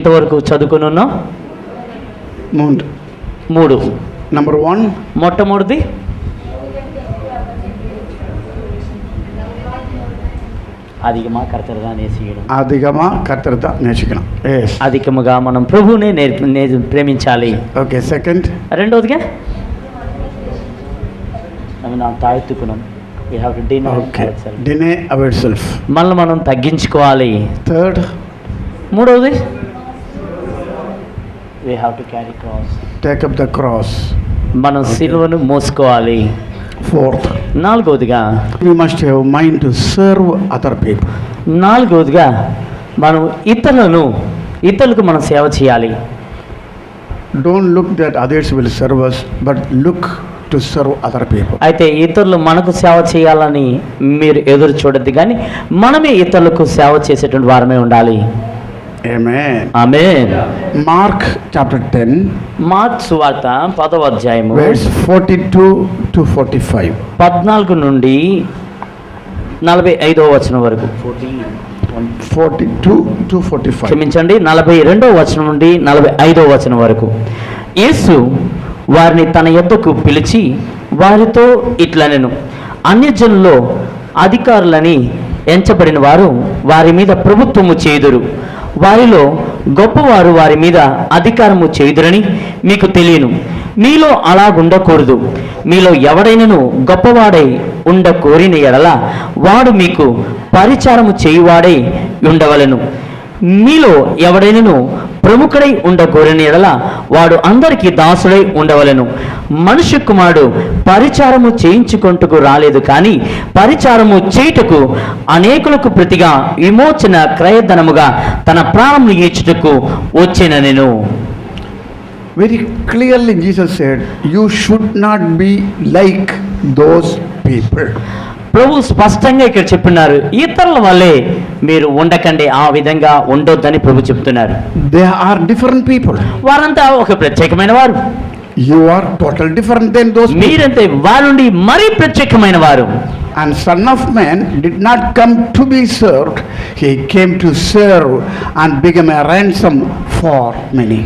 ఇంతవరకు చదువుకుని ఉన్నాం. మూడు. నంబర్ 1, మొట్టమొదటిది అధికమా కర్తరుగా నేర్చుకోవడం. అధికముగా మనం ప్రభువునే ప్రేమించాలి. ఓకే. సెకండ్, రెండోదిగా తాయెత్తుకున్నాం. deny ourselves. మనల్ని మనం తగ్గించుకోవాలి. థర్డ్, మూడవది we have to carry cross. take up the cross. మనం సిలువను మోసుకోవాలి. Fourth, నాలుగవదిగా we must have mind to serve other people. నాలుగవదిగా మనం ఇతరులకు మనం సేవ చేయాలి. Don't look that others will serve us, but look to serve other people. అయితే ఇతరులు మనకు సేవ చేయాలని మీరు ఎదురు చూడద్దు, కానీ మనమే ఇతరులకు సేవ చేసేటువంటి వారమే ఉండాలి. Amen. Amen. Mark chapter 10. Mark సువార్త 10వ అధ్యాయము verse 42 to 45. 14 నుండి 45వ వచనం వరకు. 42 to 45. క్షమించండి, 42వ వచనం నుండి 45వ వచనం వరకు. యేసు వారిని తన యొద్దకు పిలిచి వారితో ఇట్లనెను, అన్యజనుల్లో అధికారులని ఎంచబడిన వారు వారి మీద ప్రభుత్వము చేయుదురు, వారిలో గొప్పవారు వారి మీద అధికారము చేయుదురని మీకు తెలియను. మీలో అలాగుండకూడదు. మీలో ఎవడైనను గొప్పవాడై ఉండకోరిన ఎడల వాడు మీకు పరిచారము చేయువాడై ఉండవలెను. మీలో ఎవడైనను ప్రముఖుడై ఉండకోరిన ఎడల వాడు అందరికీ దాసుడై ఉండవలెను. మనుష్య కుమారుడు పరిచారము చేయించుకొంటకు రాలేదు, కానీ పరిచారము చేయుటకు అనేకులకు ప్రతిగా విమోచన క్రయధనముగా తన ప్రాణమును ఇచ్చుటకు వచ్చెననెను. Very clearly Jesus said, you should not be like those people. ప్రభు స్పష్టంగా ఇక్కడ చెప్తున్నారు, ఇతరుల వల్లే మీరు ఉండకండి, ఆ విధంగా ఉండొద్దని ప్రభు చెప్తున్నారు. They are different people. వారంతా ఒక ప్రత్యేకమైన వారు. You are totally different than those people. మీరంతే వారి నుండి మరీ ప్రత్యేకమైన వారు. And Son of Man did not come to be served, he came to serve and become a ransom for many.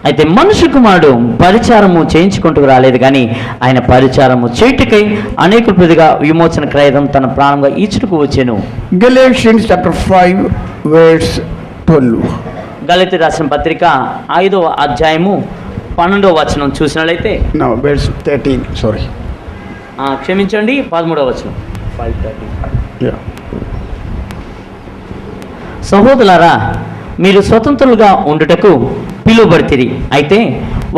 అయితే మనుష్య కుమారుడు పరిచారము చేయించుకుంటూ రాలేదు, కానీ ఆయన పరిచారము చేయుటకై అనేకుల ప్రతిగా విమోచన క్రయధనం తన ప్రాణంగా ఇచ్చుటకు వచ్చెను. Galatians chapter 5 verse 12. గలతీ రాసిన పత్రిక 5వ అధ్యాయము 12వ వచనం చూసినట్లయితే, No, verse 13, sorry. క్షమించండి, 13వ వచనం. 5:13. Yeah. సహోదరులారా, మీరు స్వతంత్రులుగా ఉండుటకు పిలువబడితిరి. అయితే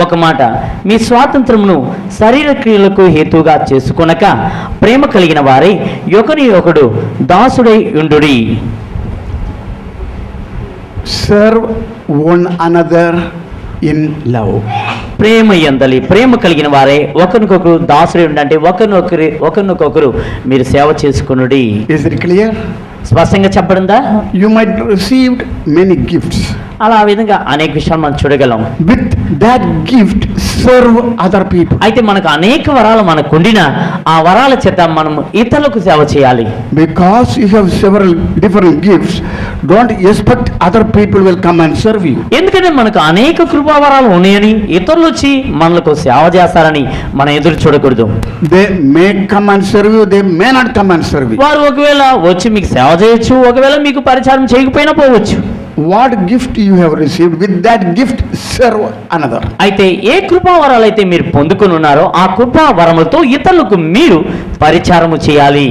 ఒక మాట, మీ స్వాతంత్రమును శరీర క్రియలకు హేతుగా చేసుకొనక ప్రేమ కలిగిన వారై ఒకని ఒకడు దాసుడై ఉండుడి. Serve one another in love. ప్రేమ కలిగిన వారే ఒకరికొకరు దాసుడై ఉండంటే ఒకరినొకరు మీరు సేవ చేసుకొనుడి. Is it clear? స్పష్టంగా చెప్పబడిందా? You might received many gifts. అలా ఆ విధంగా అనేక విషయాలు మనం చూడగలం. With that gift serve other people. అయితే మనకు అనేక వరాలు మనకుండిన ఆ వరాల చేత మనం ఇతరులకు సేవ చేయాలి. Because you have several different gifts, don't expect other people will come and serve you. ఎందుకంటే మనకు అనేక కృపా వరాలు ఉన్నాయని ఇతరులు వచ్చి మనకు సేవ చేస్తారని మనం ఎదురు చూడకూడదు. They may come and serve you, they may not come and serve you. వారు ఒకవేళ వచ్చి మీకు సేవ చేయొచ్చు, ఒకవేళ మీకు పరిచారం చేయకపోయినా పోవచ్చు. What gift you have received, with that gift serve another. అయితే ఏ కృపా వరాలు అయితే మీరు పొందుకొని ఉన్నారో ఆ కృపా వరములతో ఇతరులకు మీరు పరిచారము చేయాలి.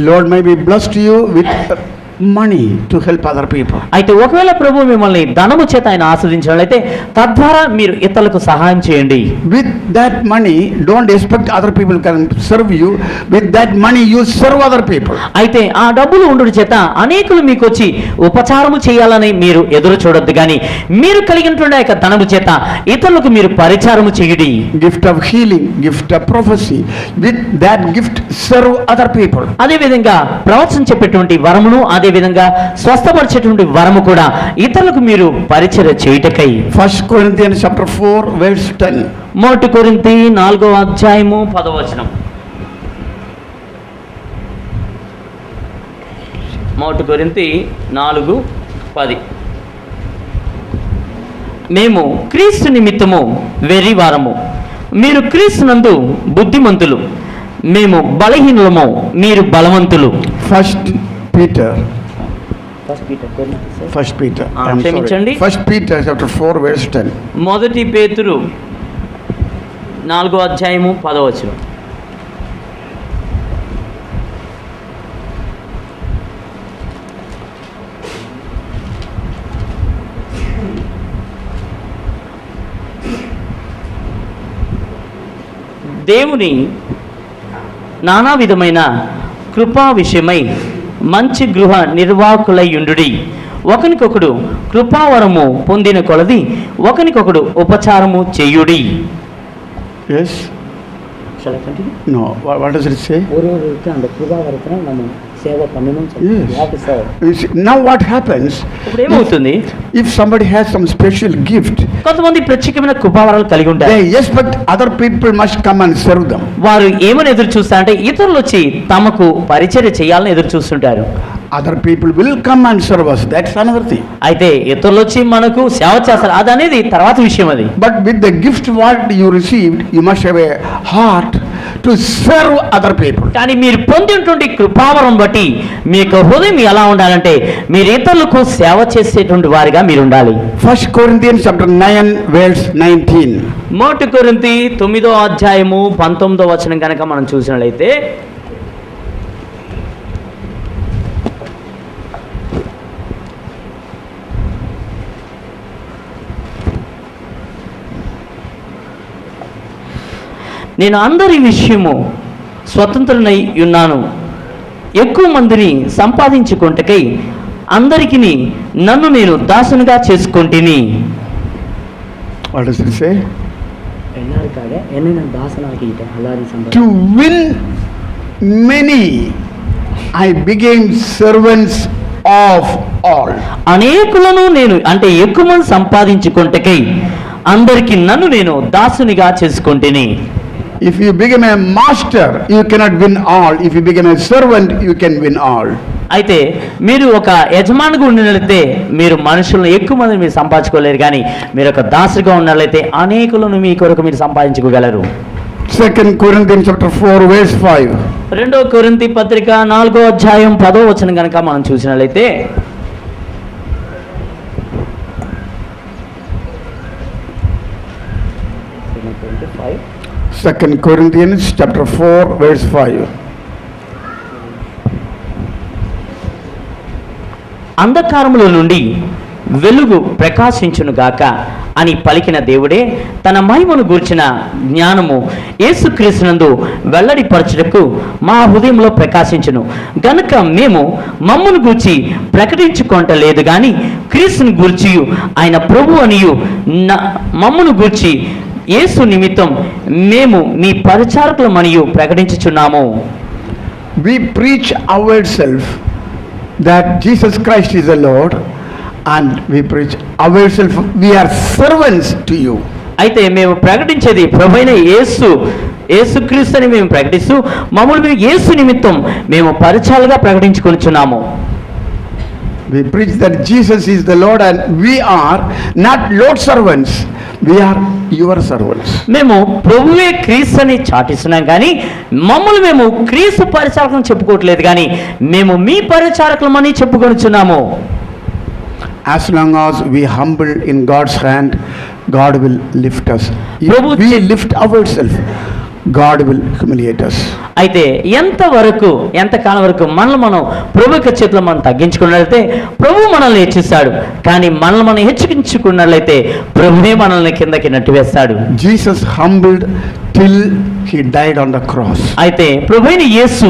Lord may be blessed you with money to help other people. అయితే ఒకవేళ ప్రభు మిమ్మల్ని ధనము చేత ఆయన ఆస్వాదించినట్లయితే తద్వారా మీరు ఇతరులకు సహాయం చేయండి. With that money don't expect other people can serve you. With that money you serve other people. అయితే ఆ డబ్బులు ఉండుట చేత అనేకులు మీకు వచ్చి ఉపచారము చేయాలని మీరు ఎదురు చూడొద్దు, కానీ మీరు కలిగినటువంటి యొక్క ధనము చేత ఇతరులకు మీరు పరిచారము చేయుడి. Gift of healing, gift of prophecy, with that gift serve other people. అదే విధంగా ప్రవచనం చెప్పేటువంటి వరమును, అదే విధంగా స్వస్థపరిచేటువంటి వరము కూడా ఇతరులకు మీరు పరిచర్య చేయుటకై. 1 Corinthians chapter 4 verse 10. 1 కొరింథీ 4వ అధ్యాయము 10వ వచనం. 1 కొరింథీ 4:10. మేము క్రీస్తు నిమిత్తము వెర్రివారము, మీరు క్రీస్తునందు బుద్ధిమంతులు. మేము బలహీనులము, మీరు బలవంతులు. First Peter. I'm క్షమించండి. sorry. First Peter chapter 4 verse 10. మొదటి పేతురు 4వ అధ్యాయము 10వ వచనం. దేవుని నానా విధమైన కృపా విషయమై మంచి గృహ నిర్వాహకులయ్యుండుడి. ఒకనికొకడు కృపావరము పొందిన కొలది ఒకనికొకడు ఉపచారము చేయుడి. Yes? No. What does it say? Yes. You see, now what happens? ఇప్పుడు ఏమవుతుంది? If somebody has some special gift, కొంతమంది ప్రత్యేకమైన కృపావరాలు కలిగి ఉంటారు. they expect other people must come and serve them. వారు ఏమని ఎదురు చూస్తా అంటే ఇతరులు వచ్చి తమకు పరిచర్య చేయాలని ఎదురు చూస్తుంటారు. Other people will come and serve us. That's another thing. అయితే ఇతరులు వచ్చి మనకు సేవ చేస్తారు, అది అనేది తర్వాత విషయం అది. But with the gift what you received, you must have a heart to serve other people. కానీ మీరు పొందినటువంటి కృపావరం బట్టి మీ యొక్క హృదయం ఎలా ఉండాలంటే మీరు ఇతరులకు సేవ చేసేటువంటి వారిగా మీరు ఉండాలి. 1 Corinthians chapter 9 verse 19. 1 కొరింథీ 9వ అధ్యాయము 19వ వచనం కనుక మనం చూసినట్లయితే, నేను అందరి విషయము స్వతంత్రునై ఉన్నాను, ఎక్కువ మందిని సంపాదించుకుంటకై అందరికి నన్ను నేను దాసునిగా చేసుకుంటుని. What does it say? To win many, I became servants of all. అనేకులను నేను అంటే ఎక్కువ మంది సంపాదించుకుంటకై అందరికి నన్ను నేను దాసునిగా చేసుకుంటుని. If you become a master, you cannot win all. If you become a servant, you can win all. అయితే మీరు ఒక యజమానిగా ఉన్నట్లయితే మీరు మనుషులను ఎక్కువ మంది మీరు సంపాదించుకోలేరు, కానీ మీరు ఒక దాసుగా ఉన్నట్లయితే అనేకులను మీ కొరకు మీరు సంపాదించుకోగలరు. 2 Corinthians chapter 4 verse 5. 2 కొరింథీ పత్రిక 4వ అధ్యాయం 10వ వచనం కనుక మనం చూసినట్లయితే, Second Corinthians chapter 4 verse 5. అంధకారములో నుండి వెలుగు ప్రకాశించునుగాక అని పలికిన దేవుడే తన మహిమను గూర్చిన జ్ఞానము యేసుక్రీస్తునందు వెల్లడిపరచుటకు మా హృదయంలో ప్రకాశించును గనుక మేము మమ్మును గూర్చి ప్రకటించుకొనలేదు గాని క్రీస్తుని గూర్చి ఆయన ప్రభు అనియు మమ్మును గూర్చి యేసు నిమిత్తం మేము మీ పరిచారకులమనియు ప్రకటించుచున్నాము. We preach ourselves that Jesus Christ is the Lord, and we preach ourselves we are servants to you. అయితే మేము ప్రకటించేది ప్రభువైన యేసుక్రీస్తుని మేము ప్రకటిస్తూ మమ్మల్ని మేము యేసు నిమిత్తం మేము పరిచాలుగా ప్రకటించుకొనుచున్నాము. We preach that Jesus is the Lord and we are not Lord's servants, we are your servants. మేము ప్రభువే క్రీస్తు అని చాటిస్తున్నాం కానీ మమ్మల్ని మేము క్రీస్తు పరిచారకులను చెప్పుకోవట్లేదు, కానీ మేము మీ పరిచారకులమని చెప్పుకొనుచున్నాము. As long as we humble in God's hand, God will lift us. If we lift ourselves, God will humiliate us. అయితే ఎంతకాలం వరకు మనల్ని మనం ప్రభు యొక్క చేతిలో మనం తగ్గించుకున్నట్లయితే ప్రభు మనల్ని హెచ్చిస్తాడు, కానీ మనల్ని మనం హెచ్చించుకున్నట్లయితే ప్రభువే మనల్ని కిందకి నెట్టివేస్తాడు. Jesus humbled till he died on the cross. అయితే ప్రభువైన యేసు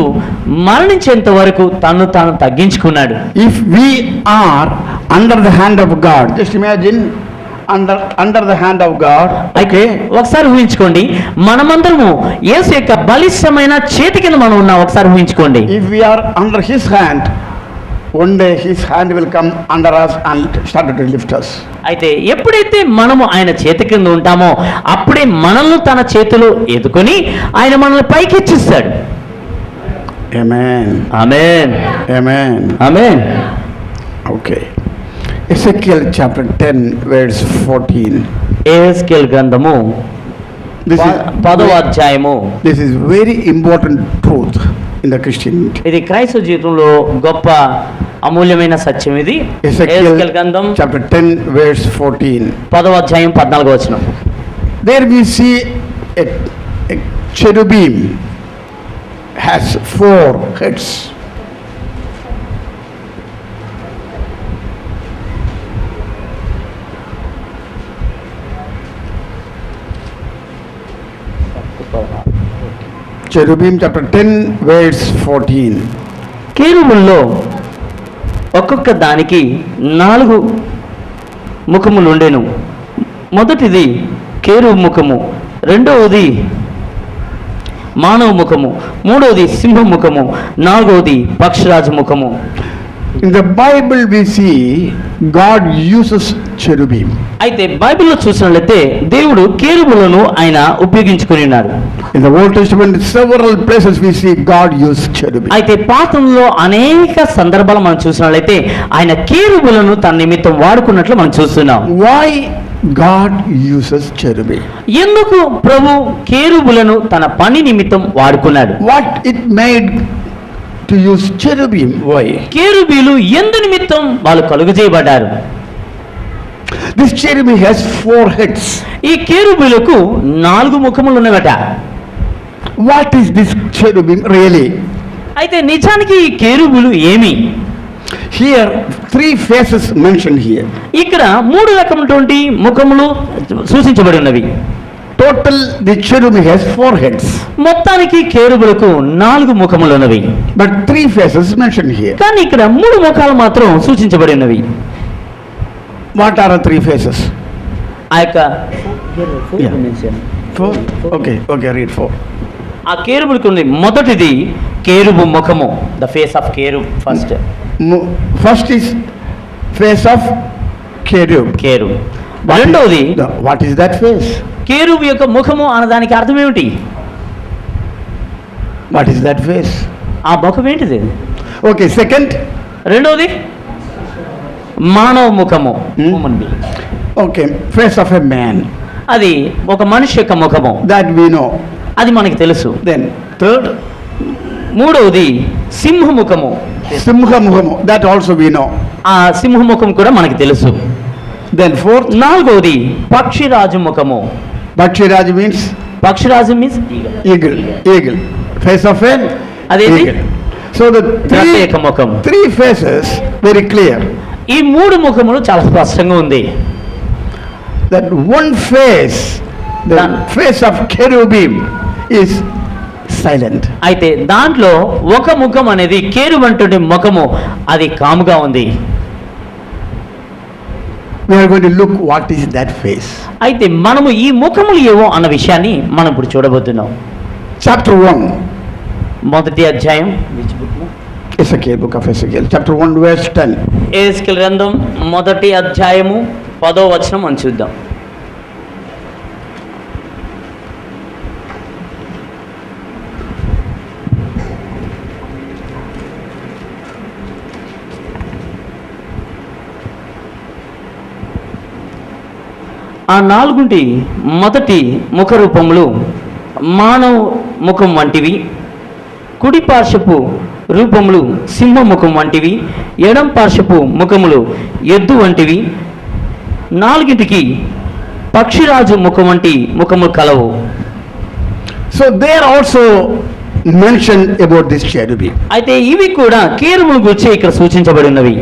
మరణించేంత వరకు తాను తగ్గించుకున్నాడు. If we are under the hand of God, just imagine under the hand of God. అయితే ఒకసారి ఊహించుకోండి, మనమందరము యేసు యొక్క బలిష్టమైన చేతి కింద మనం ఉన్నాం. ఒకసారి ఊహించుకోండి, if we are under his hand, one day his hand will come under us and start to lift us. అయితే ఎప్పుడైతే మనము ఆయన చేతి కింద ఉంటామో అప్పుడే మనల్ని తన చేతిలో ఎదుకొని ఆయన మనల్ని పైకెచ్చిస్తాడు. Amen. ఆమేన్. Amen. ఆమేన్. Okay. Ezekiel chapter 10 verse 14. Ezekiel గ్రంథము This పదవ is, అధ్యాయము. this is very important truth in the Christianity. ఇది క్రైస్తవ జీవితంలో గొప్ప అమూల్యమైన సత్యం. ఇది ఎహెజ్కేలు Ezekiel గ్రంథం chapter 10 verse 14. పదవ అధ్యాయం 14వ వచనం. There we see a cherubim has 4 heads. Cherubim chapter 10 verse 14. కేరుబుల్లో ఒక్కొక్క దానికి 4 ముఖములు ఉండెను. మొదటిది కేరుబు ముఖము, రెండవది మానవ ముఖము, మూడవది సింహ ముఖము, నాలుగవది పక్షిరాజు ముఖము. In the Bible we see God uses cherubim. అయితే బైబిల్లో చూసినట్లయితే దేవుడు కేరుబులను ఆయన ఉపయోగించుకుని ఉన్నాడు. In the Old Testament several places we see God use cherubim. అయితే పాతంలో అనేక సందర్భాలు మనం చూసినట్లయితే ఆయన కేరుబులను తన నిమిత్తం వాడుకున్నట్లు మనం చూస్తున్నాం. Why God uses cherubim? ఎందుకు ప్రభు కేరుబులను తన పని నిమిత్తం వాడుకున్నాడు? What it made to use cherubim? Why? కేరుబీలు ఎందు నిమిత్తం వాళ్ళు కలుగజేయబడ్డారు? This cherubim has 4 heads. ఈ కేరుబీలకు 4 ముఖములు ఉన్నవట. What is this cherubim really? అయితే నిజానికి ఈ కేరుబులు ఏమి? Here 3 faces mentioned here. ఇక్కడ 3 రకమైనటువంటి ముఖములు సూచించబడి ఉన్నవి. Total the cherubim has 4 heads. మొత్తానికి కేరుబులకు 4 ముఖములు ఉన్నవి. But 3 faces mentioned here. కానీ ఇక్కడ 3 ముఖాలు మాత్రం సూచించబడి ఉన్నవి. What are the 3 faces? ఆ యొక్క Yeah. 4? Okay, read 4. ఆ కేరుబులకు ఉంది. మొదటిది కేరుబు ముఖము, the face of cherub. First is face of cherub. కేరు. రెండవది What is that face? కేరుబు యొక్క ముఖము అన్నదానికి అర్థం ఏమిటి? What is that face? ఆ ముఖం ఏంటిది? Okay, second. రెండవది మానవ ముఖము. Hmm. Okay, face of a man. అది ఒక మనిషి యొక్క ముఖము, That we know. అది మనకి తెలుసు. Then third, మూడవది సింహముఖము. Simha Muhamu. That also we know. ఆ సింహముఖం కూడా మనకి తెలుసు. Then fourth, నాలుగవది పక్షిరాజు ముఖము. Bhakshiraj means పక్షిరాజు means eagle. Face of an అదేంటి? eagle. So the ప్రత్యేక ముఖం. 3 faces very clear. ఈ 3 ముఖములు చాలా స్పష్టంగా ఉంది. That one face, the face of cherubim is silent. అయితే దాంట్లో ఒక ముఖం అనేది కేరు వంటి ముఖము, అది కాముగా ఉంది. We are going to look what is that face. అయితే మనము ఈ ముఖములు ఏవో అన్న విషయాన్ని మనం ఇప్పుడు చూడబోతున్నాం. Chapter 1. మొదటి అధ్యాయం Ezekiel, book of Ezekiel. Chapter 1 verse 10. Ezekiel గ్రంథం మొదటి అధ్యాయము 10వ వచనం మనం చూద్దాం. ఆ 4 మొదటి ముఖ రూపములు మానవ ముఖం వంటివి, కుడి పార్శ్వపు రూపములు సింహ ముఖం వంటివి, ఎడం పార్శ్వపు ముఖములు ఎద్దు వంటివి, 4 పక్షిరాజు ముఖం వంటి ముఖములు కలవు. So there also mentioned about this cherubim. అయితే ఇవి కూడా కేరుముల గురించి ఇక్కడ సూచించబడి ఉన్నవి.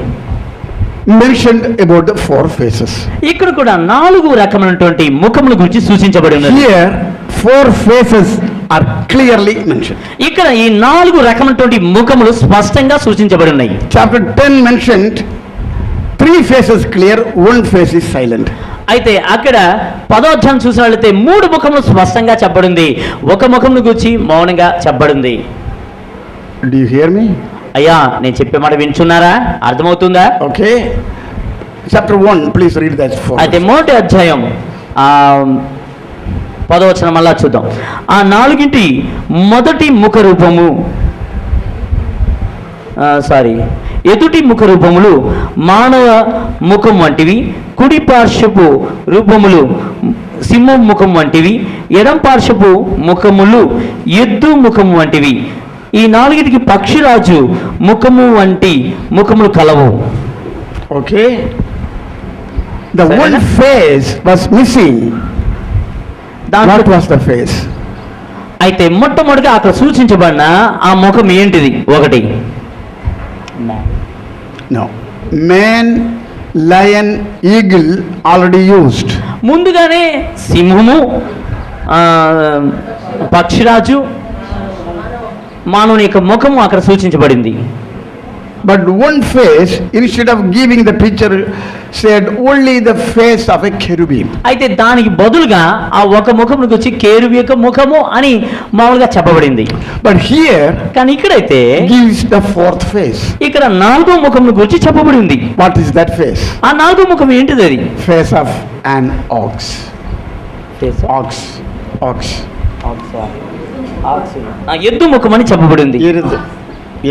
Mentioned about the 4 faces. ఇక్కడ కూడా 4 రకమైనటువంటి ముఖముల గురించి సూచించబడి ఉన్నది. Here 4 faces are clearly mentioned. ఇక్కడ ఈ 4 రకమైనటువంటి ముఖములు స్పష్టంగా సూచించబడి ఉన్నాయి. Chapter 10 mentioned 3 faces clear, 1 face is silent. అయితే అక్కడ 10వ అధ్యాయం చూసినట్లయితే 3 ముఖములు స్పష్టంగా చెప్పబడింది, ఒక ముఖమును గురించి మౌనంగా చెప్పబడింది. Do you hear me? అయ్యా, నేను చెప్పే మాట వింటున్నారా? అర్థమవుతుందా? Okay. Chapter 1, please read that for అయితే us. మొదటి అధ్యాయం 10వ వచనం మళ్ళా చూద్దాం. ఆ 4 మొదటి ముఖ రూపము ఎదుటి ముఖ రూపములు మానవ ముఖం వంటివి, కుడి పార్శ్వపు రూపములు సింహం ముఖం వంటివి, ఎడం పార్శ్వపు ముఖములు ఎద్దు ముఖము వంటివి. ఈ నాలుగిటికి పక్షిరాజు ముఖము వంటి ముఖములు కలవు. Okay? The Sir, one Anna? face was missing. దాంట్లో What was the face? అయితే మొట్టమొదటిగా అక్కడ సూచించబడిన ఆ ముఖం ఏంటిది? ఒకటి No. Man, lion, eagle already used. ముందుగానే సింహము, ఆ, పక్షిరాజు, మానవుని యొక్క ముఖము అక్కడ సూచించబడింది. But one face, instead of giving the picture, said only the face of a cherubim. అయితే దానికి బదులుగా ఆ ఒక ముఖమునికి వచ్చి కేరుబు యొక్క ముఖము అని మామూలుగా చెప్పబడింది. But here కానీ ఇక్కడైతే gives the fourth face. ఇక్కడ నాలుగో ముఖం గురించి చెప్పబడింది. What is that face? ఆ నాలుగో ముఖం ఏంటిది? అది Face of an ox. Ox. Ox. ఆ ఎద్దు ముఖం అని చెప్పబడింది. Erudu.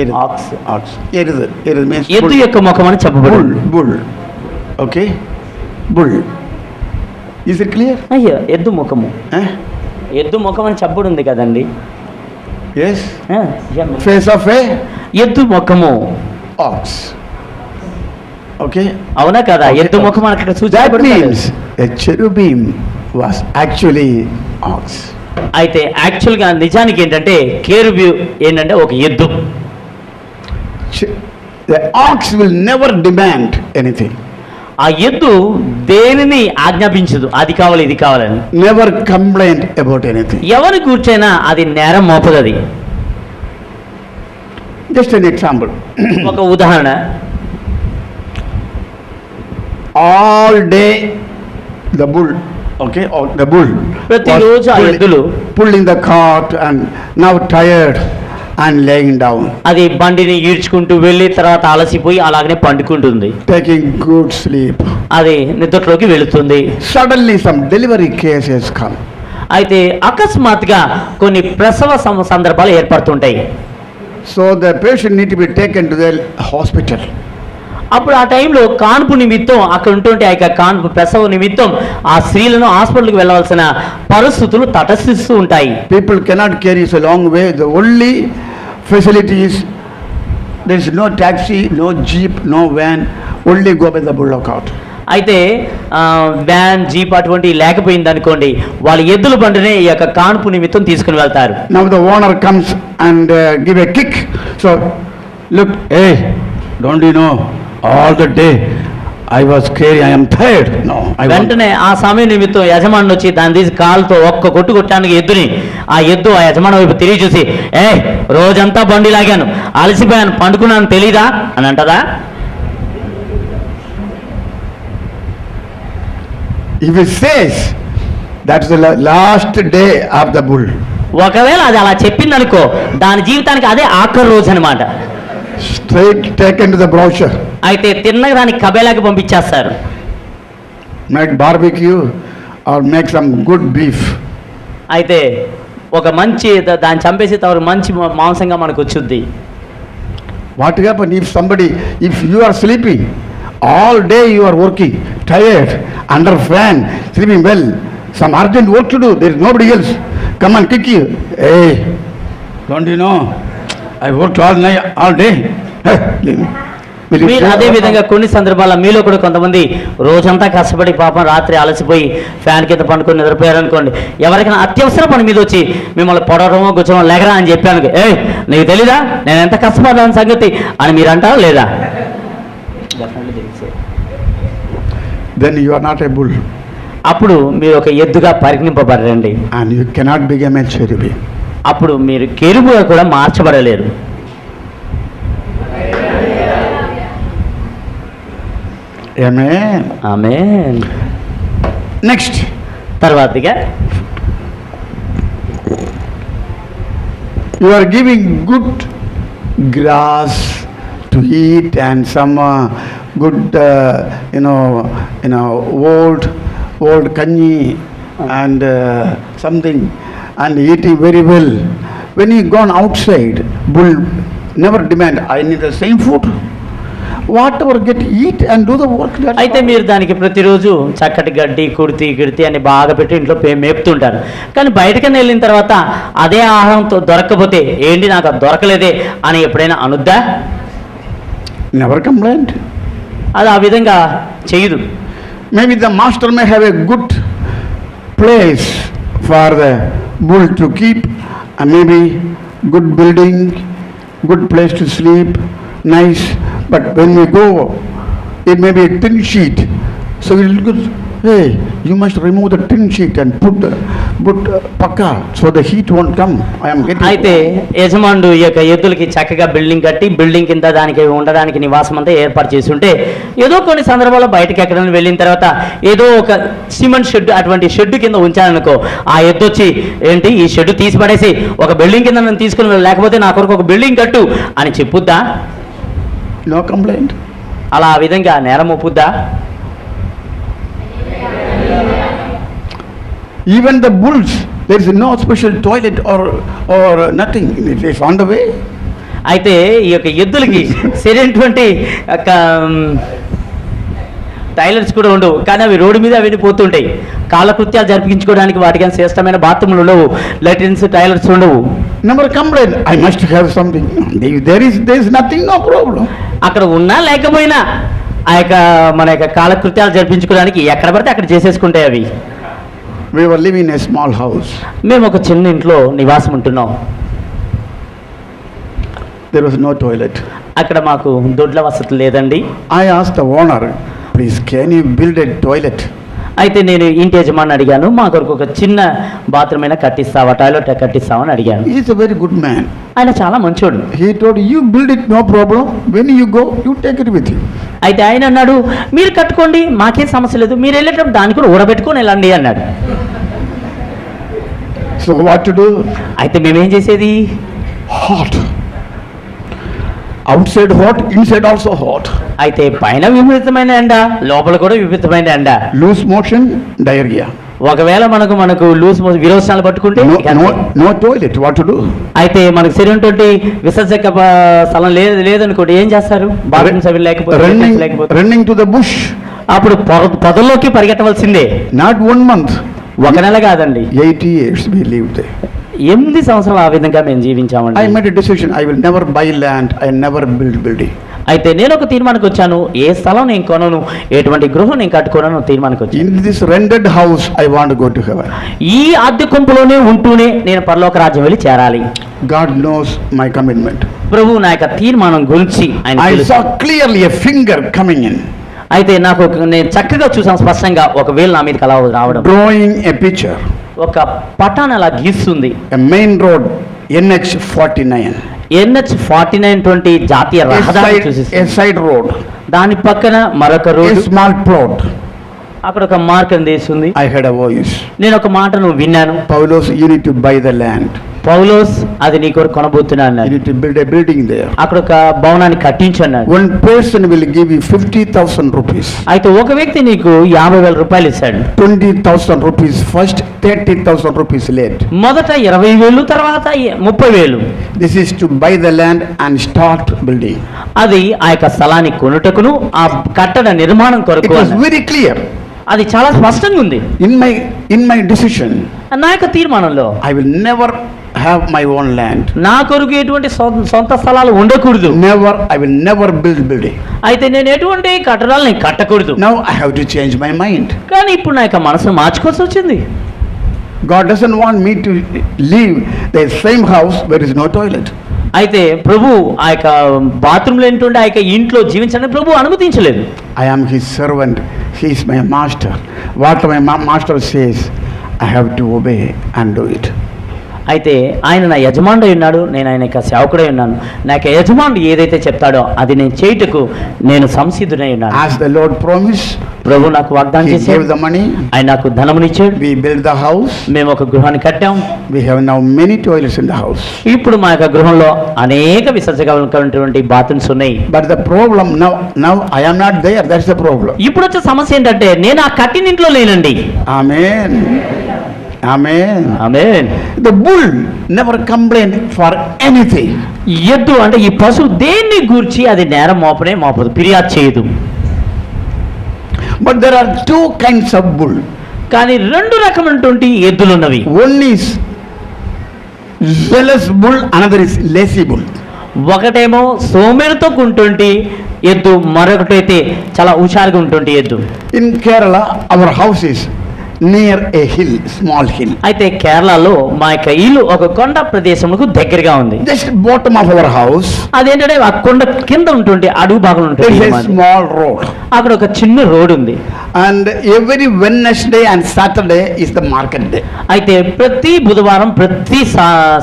Erudu. Ox. Ox. Erudu. Erudu means ఎద్దు bull. యొక్క ముఖం అని చెప్పబడింది. Bull. Okay? Bull. Is it clear? అయ్యో, ఎద్దు ముఖము, Eh? ఎద్దు ముఖం అని చెప్పబడింది కదండి. Yes? ఆ, Face of a ఎద్దు ముఖము, ox. Okay? అవునా కదా? Okay, ఎద్దు ox. ముఖం అని అక్కడ That సూచించబడింది. means a cherubim was actually ox. అయితే యాక్చువల్గా నిజానికి ఏంటంటే కేరుబు ఏంటంటే ఒక ఎద్దు. The ox will never demand anything. ఆ ఎద్దు దేనిని ఆజ్ఞాపించదు, అది కావాలి ఇది కావాలని. Never complained about anything. ఎవరి కూర్చైనా అది నేరం మోపదు. అది Just an example. ఒక ఉదాహరణ. All day the bull, okay, or the bull ప్రతిరోజు ఆ ఎద్దులు pulling the cart and now tired and laying down, అది బండిని ఈడ్చుకుంటూ వెళ్ళి తర్వాత అలసిపోయి అలాగనే పండుకుంటుంది. taking good sleep. అది నిద్రలోకి వెళుతుంది. Suddenly some delivery cases come. అయితే అకస్మాత్తుగా కొన్ని ప్రసవ సందర్భాలు ఏర్పడుతుంటాయి. So the patient need to be taken to the hospital. అప్పుడు ఆ టైంలో కాన్పు నిమిత్తం అక్కడ ఉంటుంటే ఆ యొక్క కాన్పు ప్రసవ నిమిత్తం ఆ స్త్రీలను హాస్పిటల్కి వెళ్ళవలసిన పరిస్థితులు తటస్థిస్తూ ఉంటాయి. People cannot carry a long way. The only facility is there is no taxi, no jeep, no van. Only go by the bullock cart. అయితే వ్యాన్, జీప్ అటువంటి లేకపోయింది అనుకోండి, వాళ్ళ ఎద్దుల బండినే ఈ యొక్క కాన్పు నిమిత్తం తీసుకుని వెళ్తారు. Now the owner comes and give a kick. So look, hey, don't you know? All the day I was carrying, I am tired. No, I want. వెంటనే ఆ సమయం నిమిత్తం యజమాని వచ్చి దాన్ని తీసి కాలుతో ఒక్క కొట్టు కొట్టడానికి ఎద్దుని ఆ ఎద్దు ఆ యజమాని వైపు తిరిగి చూసి, రోజంతా బండి లాగాను, అలసిపోయాను, పండుకున్నాను తెలీదా అని అంటదా? If it says that's the last day of the bull, ఒకవేళ అది అలా చెప్పింది అనుకో, దాని జీవితానికి అదే ఆఖరి రోజు అనమాట. straight taken to the brochure, అయితే తిన్నగా దానికి కబేలాకి పంపించేస్తారు. make barbecue or make some good beef. అయితే ఒక మంచి దాన్ని చంపేసి తవరు మంచి మాంసంగా మనకు వచ్చుద్ది. What happen if you are sleeping all day, you are working tired under fan, sleeping well, some urgent work to do, there is nobody else come and kick you, hey, don't you know I worked all night, all day. Hey, leave me. Will you మీరు say అదే what? విధంగా కొన్ని సందర్భాల్లో మీలో కూడా కొంతమంది రోజంతా కష్టపడి పాపం రాత్రి అలసిపోయి ఫ్యాన్ కింద పండుకొని నిద్రపోయారు అనుకోండి, ఎవరికైనా అత్యవసర పని మీద వచ్చి మిమ్మల్ని పొడవడమో కూర్చోమో లేకరా అని చెప్పాను, నీకు తెలీదా నేను ఎంత కష్టపడ్డాను సంగతి అని మీరు అంటారా లేదా? Then you are not a bull అప్పుడు మీరు ఒక ఎద్దుగా పరిగణింపబడరండి. and you cannot become a cherubim. అప్పుడు మీరు కెరూబుగా కూడా మార్చబడలేరు. Amen. ఆమేన్. Next, తర్వాతగా you are giving good grass to eat and some good old kanji and something, and eating very well. When you gone outside, bull never demand I need the same food. whatever, get eat and do the work. That's అయితే all. మీరు దానికి ప్రతిరోజు చక్కటి గడ్డి కుడితి గిడితి అని బాగా పెట్టి ఇంట్లో మేపుతుంటారు. కానీ బయటకని వెళ్ళిన తర్వాత అదే ఆహారంతో దొరకకపోతే ఏంటి నాకు అది దొరకలేదే అని ఎప్పుడైనా అనుద్దా? Never complained. అది ఆ విధంగా చేయదు. Maybe the master may have a good place for the bull to keep, and maybe good building, good place to sleep, nice. But when we go, it may be a tin sheet. So we'll go, hey, you must remove the tin sheet and put pakka so the heat won't come. I am getting. అయితే యజమానుడు ఈ యొక్క ఎద్దులకి చక్కగా building కట్టి building కింద దానికి ఉండడానికి నివాసం అంతా ఏర్పాటు చేసి ఉంటే ఏదో కొన్ని సందర్భాల్లో బయటకి ఎక్కడైనా వెళ్ళిన తర్వాత ఏదో ఒక సిమెంట్ షెడ్ అటువంటి షెడ్ కింద ఉంచాలనుకో, ఆ ఎద్దు వచ్చి ఏంటి ఈ షెడ్ తీసి పడేసి ఒక బిల్డింగ్ కింద నన్ను తీసుకుని వెళ్ళు, లేకపోతే నా కొరకు ఒక బిల్డింగ్ కట్టు అని చెప్పుద్దా? No complaint. అలా ఆ విధంగా నేరం ఒప్పుద్దా? Even the bulls, there is no special toilet or nothing. It is on the way. అయితే ఈ యొక్క ఎద్దులకి సరైనటువంటి టైలర్స్ కూడా ఉండవు, కానీ అవి రోడ్డు మీద వెళ్ళిపోతుంటాయి. కాలకృత్యాలు జరిపించుకోవడానికి వాటికి శ్రేష్టమైన బాత్రూములు ఉండవు, లెట్రిన్స్ టైలర్స్ ఉండవు. Never complain. I must have something. If there is nothing, no problem. అక్కడ ఉన్నా లేకపోయినా ఆ యొక్క మన యొక్క కాలకృత్యాలు జరిపించుకోవడానికి ఎక్కడ పడితే అక్కడ చేసేసుకుంటాయి అవి. We were living in a small house. మేము ఒక చిన్న ఇంట్లో నివాసం ఉంటున్నాం. There was no toilet. అక్కడ మాకు దొడ్ల వసతి లేదండి. I asked the owner, please can you build a toilet? అయితే నేను ఇంటి యజమాని అడిగాను, మా కొరకు ఒక చిన్న బాత్రూమ్ అయినా కట్టిస్తావా, టాయిలెట్ కట్టిస్తావా అని అడిగాను. He is a very good man. ఆయన చాలా మంచోడు. He told, you build it, no problem. When you go, you take it with you. అయితే ఆయన అన్నాడు, మీరు కట్టుకోండి, మాకేం సమస్య లేదు, మీరు వెళ్ళేటప్పుడు దాన్ని కూడా ఊడబెట్టుకొని వెళ్ళండి అన్నాడు. So what to do? అయితే మేమేం చేసేది? Hot. Outside hot, inside also hot. అయితే పైన విపరీతమైన ఎండ, లోపల కూడా విపరీతమైన ఎండ. Loose motion, diarrhea. ఒకవేళ మనకు లూజ్ విరోచనాలు పట్టుకుంటే No toilet, what to do? అయితే మనకు సరైనటువంటి విసర్జక స్థలం లేదనుకోండి, ఏం చేస్తారు? బాత్రూమ్ సభ్యులు లేకపోతే Running to the bush. అప్పుడు పొదల్లోకి పరిగెట్టవలసిందే. Not 1 month. ఒక నెల కాదండి, 80 years we lived there. 8 సంవత్సరాలు ఆ విధంగా మేము జీవించామండి. I made a decision, I will never buy land, I never build building. అయితే నేను ఒక తీర్మానానికి వచ్చాను, ఏ స్థలం నేను కొనను, ఎటువంటి గృహం నేను కట్టుకోనను తీర్మానానికి వచ్చాను. In this rented house, I want to go to heaven. ఈ అద్దె గుంపులోనే ఉంటూనే నేను పరలోక రాజ్యం వెళ్ళి చేరాలి. God knows my commitment. ప్రభువు నా యొక్క తీర్మానం గురించి ఆయన I తెలుసు. saw clearly a finger coming in, అయితే నేను చక్కగా చూసాను స్పష్టంగా, ఒక వేలు నా మీదకి అలా రావడం, drawing a picture. ఒక పటాన్ని అలా గీస్తుంది. A main road, NH 49. NH 49 జాతీయ రహదారి చూసేసి, A side road, దాని పక్కన మరొక a రోడ్డు, small plot. అక్కడ ఒక మార్గం తీస్తుంది. I heard a voice. నేను ఒక మాటను విన్నాను, Paulos, you need to buy the land. పౌలోస్ అది నీ కొరకు కొనబోతున్నా You అన్నాడు. need to build a building there. అక్కడ ఒక భవనాన్ని కట్టించు అన్నాడు. One person will give you 50,000 rupees. అయితే ఒక వ్యక్తి నీకు 50,000 రూపాయలు ఇస్తాడు. 20,000 rupees first, 30,000 rupees late. మొదట 20,000, తర్వాత 30,000. This is to buy the land and start building. అది ఆ యొక్క స్థలాన్ని కొనుటకును ఆ కట్టడ నిర్మాణం It కొరకు was అన్నాడు. very clear. అది చాలా స్పష్టంగా ఉంది. In my decision, నా యొక్క తీర్మానంలో I will never have my own land. నా కొరకు ఎటువంటి సొంత స్థలాలు ఉండకూడదు. I will never build building. అయితే నేను ఎటువంటి కట్టడాలు నేను కట్టకూడదు. Now I have to change my mind. కానీ ఇప్పుడు నా యొక్క మనసును మార్చుకోవాల్సి వచ్చింది. God doesn't want me to live the same house where there is no toilet. అయితే ప్రభు ఆ యొక్క బాత్రూంలో ఏంటుండే ఆ యొక్క ఇంట్లో జీవించడానికి ప్రభు అనుమతించలేదు. I am his servant, he is my master. What my master says, I have to obey and do it. అయితే ఆయన నా యజమానుడై ఉన్నాడు, నేను ఆయన యొక్క సేవకుడై ఉన్నాను. నా యొక్క యజమానుడు ఏదైతే చెప్తాడో అది నేను చేయుటకు నేను సంసిద్ధుడై ఉన్నాను. As the Lord promised, ప్రభు నాకు వాగ్దానం he చేశాడు, gave the money, ఆయన నాకు ధనమునిచ్చాడు, we built the house, మేము ఒక గృహాన్ని కట్టాం. we have now many toilets in the house. ఇప్పుడు మా యొక్క గృహంలో అనేక విసర్జకమైనటువంటి బాత్రూమ్స్ ఉన్నాయి. But the problem now I am not there, that's the problem. ఇప్పుడు వచ్చే సమస్య ఏంటంటే నేను ఆ కట్టిన ఇంట్లో లేనండి. Amen. Amen. Amen. The bull never complained for anything. ఎద్దు అంటే ఈ పశువు దేన్ని గూర్చి అది నేరం మోపదు, ఫిర్యాదు చేయదు. But there are two kinds of bull. కానీ రెండు రకమైనటువంటి ఎద్దులు ఉన్నవి. One is zealous bull, another is lazy bull. ఒకటేమో సోమేరుతో ఉంటుంటి ఎద్దు, మరొకటైతే చాలా హుషారుగా ఉంటుంది ఎద్దు. In Kerala, our house is near a hill, small hill. అయితే కేరళలో మా యొక్క ఇల్లు ఒక కొండ ప్రదేశములకు దగ్గరగా ఉంది. Just bottom of our house, అదేంటంటే ఆ కొండ కింద ఉంటుంది, అడుగు భాగం there ఉంటుంది. is a small road. అక్కడ ఒక చిన్న రోడ్ ఉంది. And every Wednesday and Saturday is the market day. అయితే ప్రతి బుధవారం, ప్రతి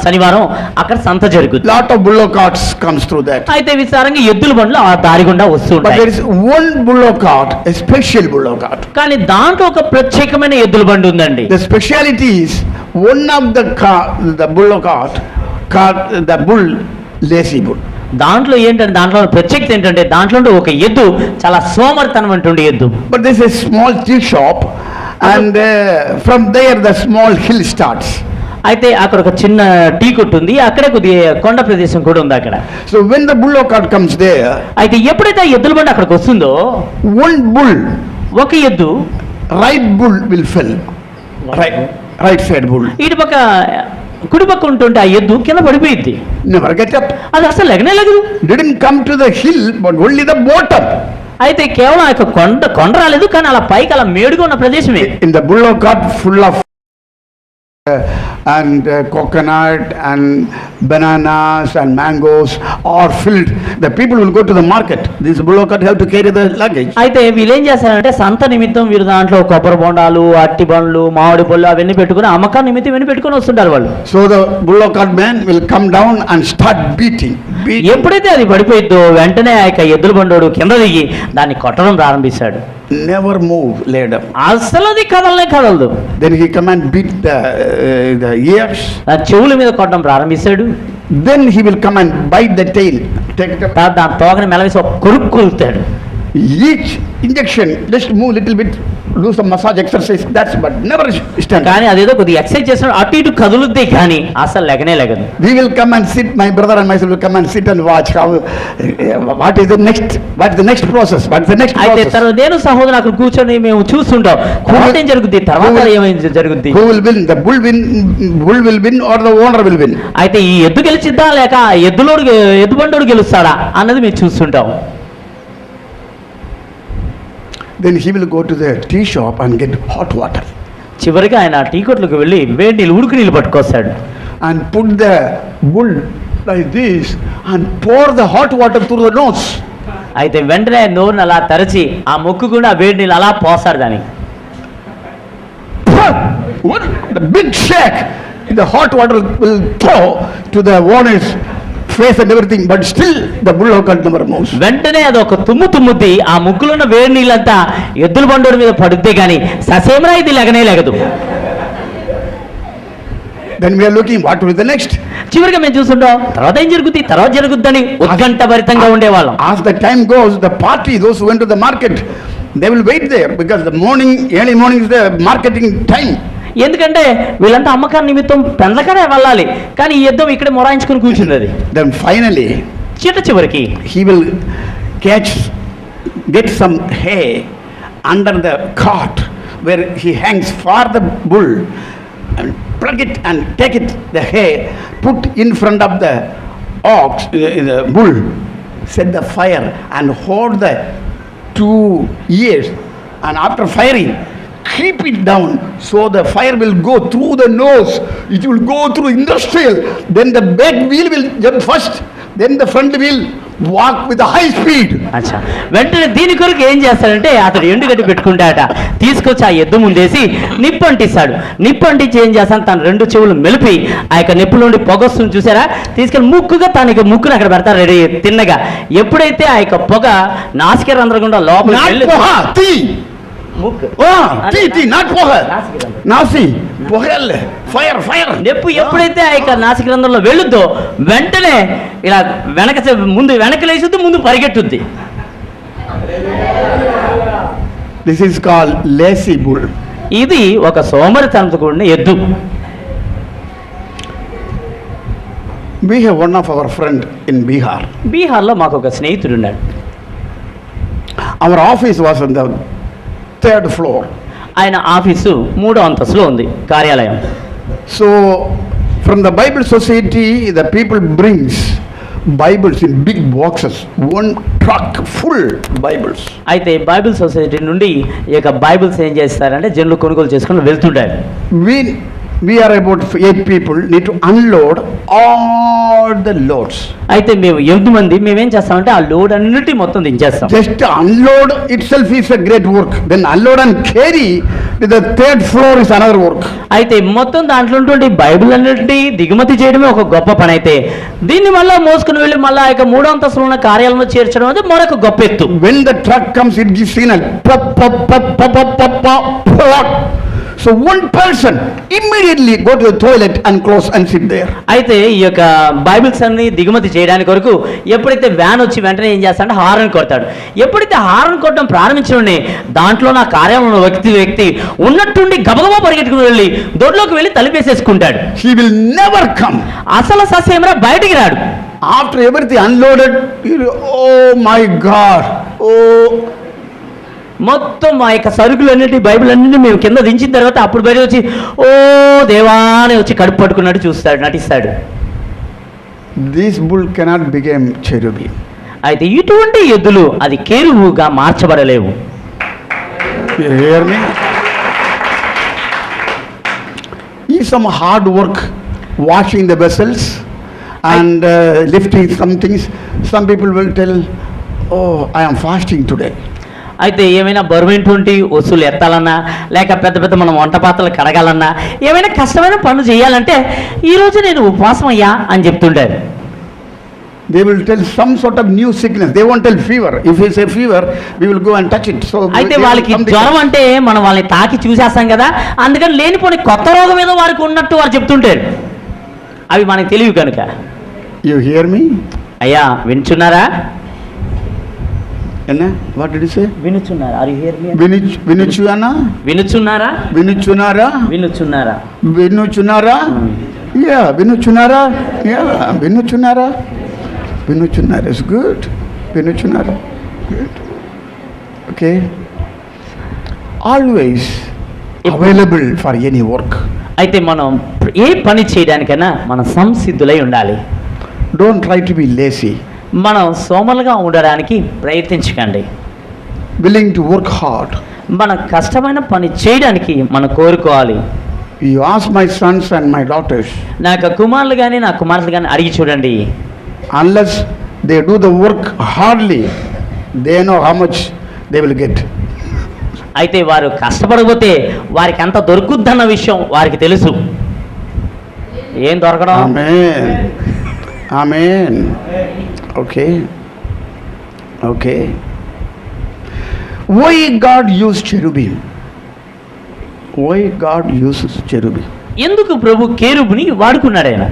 శనివారం అక్కడ సంత జరుగుతుంది. Lot of bullock carts comes through that. అయితే విస్తారంగా ఎద్దుల బండ్లు ఆ దారి గుండా వస్తూ But there ఉంటాయి. is one bullock cart, a special bullock cart. కానీ దాంట్లో ఒక ప్రత్యేకమైన ఎద్దుల బండి ఉందండి. The speciality is one of the bullock cart, the bull, lazy bull. దాంట్లో ఏంటంటే దాంట్లో ప్రత్యేకత ఏంటంటే దాంట్లో ఒక ఎద్దు చాలా సోమరితనం అంటుండే ఎద్దు. But this is a small tea shop, and from there the small hill starts. అయితే అక్కడ ఒక చిన్న టీ కొట్టు ఉంది, అక్కడే కొద్దిగా కొండ ప్రదేశం కూడా ఉంది అక్కడ. So when the bullock cart comes there, అయితే ఎప్పుడైతే ఆ ఎద్దుల బండి అక్కడికి వస్తుందో one bull, ఒక ఎద్దు right bull will fell. Right side bull ఇటు పక్క కుడి పక్క ఉంటుంటే ఆ ఎద్దు కింద పడిపోయింది. never get up. అది అసలు లెగనే లేదు. Didn't come to the hill, but only the bottom. అయితే కేవలం ఆ యొక్క కొండ రాలేదు, కానీ అలా పైకి అలా మేడుగా ఉన్న ప్రదేశమే. In the bullock cart full of coconut and bananas and mangoes are filled. The people will go to the market. This bullock cart have to carry the luggage. అయితే వీళ్ళు ఏం చేస్తారంటే సంత నిమిత్తం వీరు దాంట్లో కొబ్బరి బొండాలు, అట్టి బండ్లు, మామిడి పళ్ళు అవన్నీ పెట్టుకుని అమ్మకాన్ని నిమిత్తం ఇవన్నీ పెట్టుకుని వస్తుంటారు వాళ్ళు. So the bullock cart man will come down and start beating. ఎప్పుడైతే అది పడిపోయిద్దో వెంటనే ఆ యొక్క ఎద్దుల బండోడు కింద దిగి దాన్ని కొట్టడం ప్రారంభిస్తాడు. Never move, lay down. అసలు అది కదలదు. Then he come and beat the ears. ఆ చెవుల మీద కొట్టడం ప్రారంభిస్తాడు. Then he will come and bite the tail. Take the దాని తోకని మెలవేసి ఒక కొరుకుతాడు. each injection, just move little bit, do some massage exercise. That's but never stand. కానీ అదేదో కొద్దిగా ఎక్సర్సైజ్ చేస్తున్నాడు, అటు ఇటు కదులుద్ది కానీ అసలు లెగదు. We will come and sit, my brother and myself will come and sit and watch how what is the next process. అయితే తర్వాత నేను సహోదరు అక్కడ కూర్చొని మేము చూస్తుంటాం తర్వాత ఏం జరుగుద్ది, తర్వాత ఏమైంది జరుగుద్ది. Who will win? The bull will win or the owner will win? అయితే ఈ ఎద్దు గెలిచిద్దా లేక ఎద్దు బండోడు గెలుస్తాడా అన్నది మేము చూస్తుంటాం. Then he will go to the tea shop and get hot water చివరిగా ఆయన టీ కొట్లకు వెళ్ళి వేడి నీళ్ళు, ఉడుకు నీళ్ళు పట్టుకొస్తాడు. and put the bull like this and pour the hot water through the nose. అయితే వెంటనే నోరుని అలా తరచి ఆ ముక్కు కూడా వేడి నీళ్ళు అలా పోస్తాడు దానికి. What? The big shake, the hot water will throw to the owner's face and everything, but still the bullock cart never moves. వెంటనే అది ఒక తుమ్ముద్ది ఆ ముక్కులో ఉన్న వేడి నీళ్ళంతా ఎద్దుల బండోడి మీద పడుద్దే కానీ ససేమరా ఇది లెగదు. Then we are looking what will be the next. చివరిగా మేము చూస్తుంటాం తర్వాత ఏం జరుగుద్దని ఉత్కంఠభరితంగా ఉండేవాళ్ళం. As the time goes, the party, those who went to the market, they will wait there because the early morning is the marketing time. ఎందుకంటే వీళ్ళంతా అమ్మకాన్ని నిమిత్తం పెందకనే వెళ్ళాలి, కానీ ఈ యుద్ధం ఇక్కడే మొరాయించుకుని కూర్చుంది. అది Then finally చివరికి he will get some hay under the cart where he hangs for the bull and plug it and take it, the hay, put in front of the the bull, set the fire and hold the 2 ears, and after firing keep it down so the fire will go through the nose, it will go through industrial, then the back wheel will jump first, then the front wheel walk with a high speed. అచ్చా, వెంటనే దీని కొరకు ఏం చేస్తాడంటే అతడు ఎండుగడ్డి పెట్టుకుంటాడట, తీసుకొచ్చి ఆ ఎద్దు ముందేసి నిప్పు అంటిస్తాడు. నిప్పు అంటించి ఏం చేస్తాను, తన 2 చెవులు మెలిపి ఆ యొక్క నిప్పుల నుండి పొగొస్తుంది చూసారా, తీసుకెళ్ళి ముక్కును అక్కడ పెడతారు రెడీ తిన్నగా. ఎప్పుడైతే ఆ యొక్క పొగ నాసిక రంధ్రం గుండా లోపల నెప్పు ఎప్పుడైతే ఆ యొక్క నాసిక రంధ్రంలో వెళ్ళుద్దో వెంటనే ఇలా వెనకలేసుద్ది, ముందు పరిగెట్టుద్ది. This is called lazy bull. ఇది ఒక సోమరితనంతో కూడిన ఎద్దు. We have one of our friend in Bihar. బీహార్లో మాకు ఒక స్నేహితుడు ఉన్నాడు. Our office was on the 3rd floor. ఆయన ఆఫీసు 3వ అంతస్తులో ఉంది, కార్యాలయం. So from the Bible Society, the people brings Bibles in big boxes, one truck full Bibles. అయితే బైబిల్ సొసైటీ నుండి ఈ యొక్క బైబిల్స్ ఏం చేస్తారంటే జనులు కొనుగోలు చేసుకుని వెళ్తుంటారు. We are about 8 people, need to unload all the loads. అయితే మేము 8 మంది మేమేం చేస్తామంటే ఆ లోడ్ అన్నిటి మొత్తం దించేస్తాం. Just to unload itself is a great work. Then unload and carry to the 3rd floor is another work. అయితే మొత్తం దాంట్లో ఉన్నటువంటి బైబిల్ అన్నిటి దిగుమతి చేయడమే ఒక గొప్ప పని. అయితే దీన్ని మళ్ళీ మోసుకుని వెళ్ళి మళ్ళీ ఆ యొక్క 3వ అంతస్తులో ఉన్న కార్యాలయంలో చేర్చడం అనేది మరొక గొప్ప ఎత్తు. When the truck comes, it gives signal. Pop, pop, pop, pop, pop, pop, pop, pop. So one person immediately go to the toilet and close and sit there. అయితే ఈ యొక్క బైబిల్స్ అన్ని దిగుమతి చేయడానికి వరకు ఎప్పుడైతే వ్యాన్ వచ్చి వెంటనే ఏం చేస్తాడంటే హారన్ కొడతాడు. ఎప్పుడైతే హారన్ కొట్టడం ప్రారంభించడండి దాంట్లో నా కార్యాలయంలో వ్యక్తి ఉన్నట్టుండి గబగబా పరిగెట్టుకుని వెళ్ళి దొడ్లోకి వెళ్ళి తలుపేసేసుకుంటాడు. He will never come. అసలు సస్యమరా బయటికి రాడు. After everything unloaded, oh my God, oh. మొత్తం మా యొక్క సరుకులన్నిటి బైబిల్ అన్నిటి మేము కింద దించిన తర్వాత అప్పుడు బయట వచ్చి ఓ దేవాని వచ్చి కడుపు పట్టుకున్నట్టు చూస్తాడు, నటిస్తాడు. This bull cannot become cherubim. అయితే ఇటువంటి ఎద్దులు అది కేరువుగా మార్చబడలేవు. You hear me? Is some hard work washing the vessels and lifting some things. Some people will tell, oh, I am fasting today. అయితే ఏమైనా బరువైనటువంటి వస్తువులు ఎత్తాలన్నా లేక పెద్ద పెద్ద మనం వంట పాత్రలు కడగాలన్నా ఏమైనా కష్టమైన పనులు చేయాలంటే ఈరోజు నేను ఉపవాసం అయ్యా అని చెప్తుంటారు. They will tell some sort of new sickness. They won't tell fever. If it's a fever, we will go and touch it. So అయితే వాళ్ళకి జ్వరం అంటే మనం వాళ్ళని తాకి చూసేస్తాం కదా, అందుకని లేనిపోని కొత్త రోగం ఏదో వారికి ఉన్నట్టు వారు చెప్తుంటారు. అవి మనకి తెలియదు కనుక. You hear me? అయ్యా వినుచున్నారా? What did you say? వినుచున్నారా? Are you hear me? Vinuchunara? వినుచున్నారా? Vinuchunara? వినుచున్నారా? Vinuchunara? Yeah, Vinuchunara. Yeah, Vinuchunara. Vinuchunara is good. Vinuchunara. Good. Okay. Always available for any work. అయితే మనం ఏ పని చేయడానికైనా మనం సంసిద్ధులై ఉండాలి. Don't try to be lazy. మనం సోమలుగా ఉండడానికి ప్రయత్నించకండి. Willing to work hard. మన కష్టమైన పని చేయడానికి మనం కోరుకోవాలి. You ask my sons and my daughters. నా యొక్క కుమారులు కానీ నా కుమార్తెలు కానీ అడిగి చూడండి. Unless they do the work hardly, they know how much they will get. అయితే వారు కష్టపడకపోతే వారికి ఎంత దొరుకుద్దన్న విషయం వారికి తెలుసు. ఏం దొరకడం? Amen. Amen. Okay. Okay. Why God used cherubim? Why God uses cherubim? ఎందుకు ప్రభు కేరుబుని వాడుకున్నాడు ఆయన?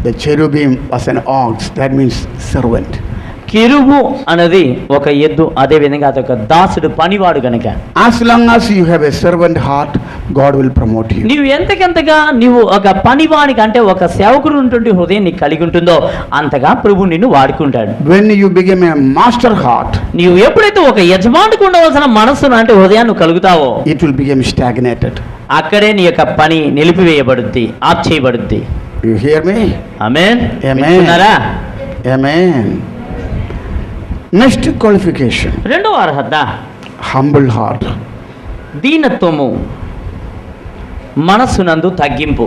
The cherubim was an ox, that means servant. కెరుబు అనేది ఒక ఎద్దు, అదే విధంగా అదొక దాసుడు, పనివాడు కనుక. As long as you have a servant heart, God will promote you. నీవు ఎంతకంతగా నీవు ఒక పనివానికి అంటే ఒక సేవకుడు ఉన్నటువంటి హృదయం నీకు కలిగి ఉంటుందో అంతగా ప్రభు నిన్ను వాడుకుంటాడు. When you become a master heart, నీవు ఎప్పుడైతే ఒక యజమానికి ఉండవలసిన మనస్సును అంటే హృదయాన్ని కలుగుతావో it will become stagnated. అక్కడే నీ యొక్క పని నిలిపివేయబడుద్ది, ఆఫ్ చేయబడుద్ది. You hear me? Amen. Amen. వింటున్నారా? Amen. Next qualification. రెండవ అర్హత Humble heart. దీనత్వము, మనస్సునందు తగ్గింపు.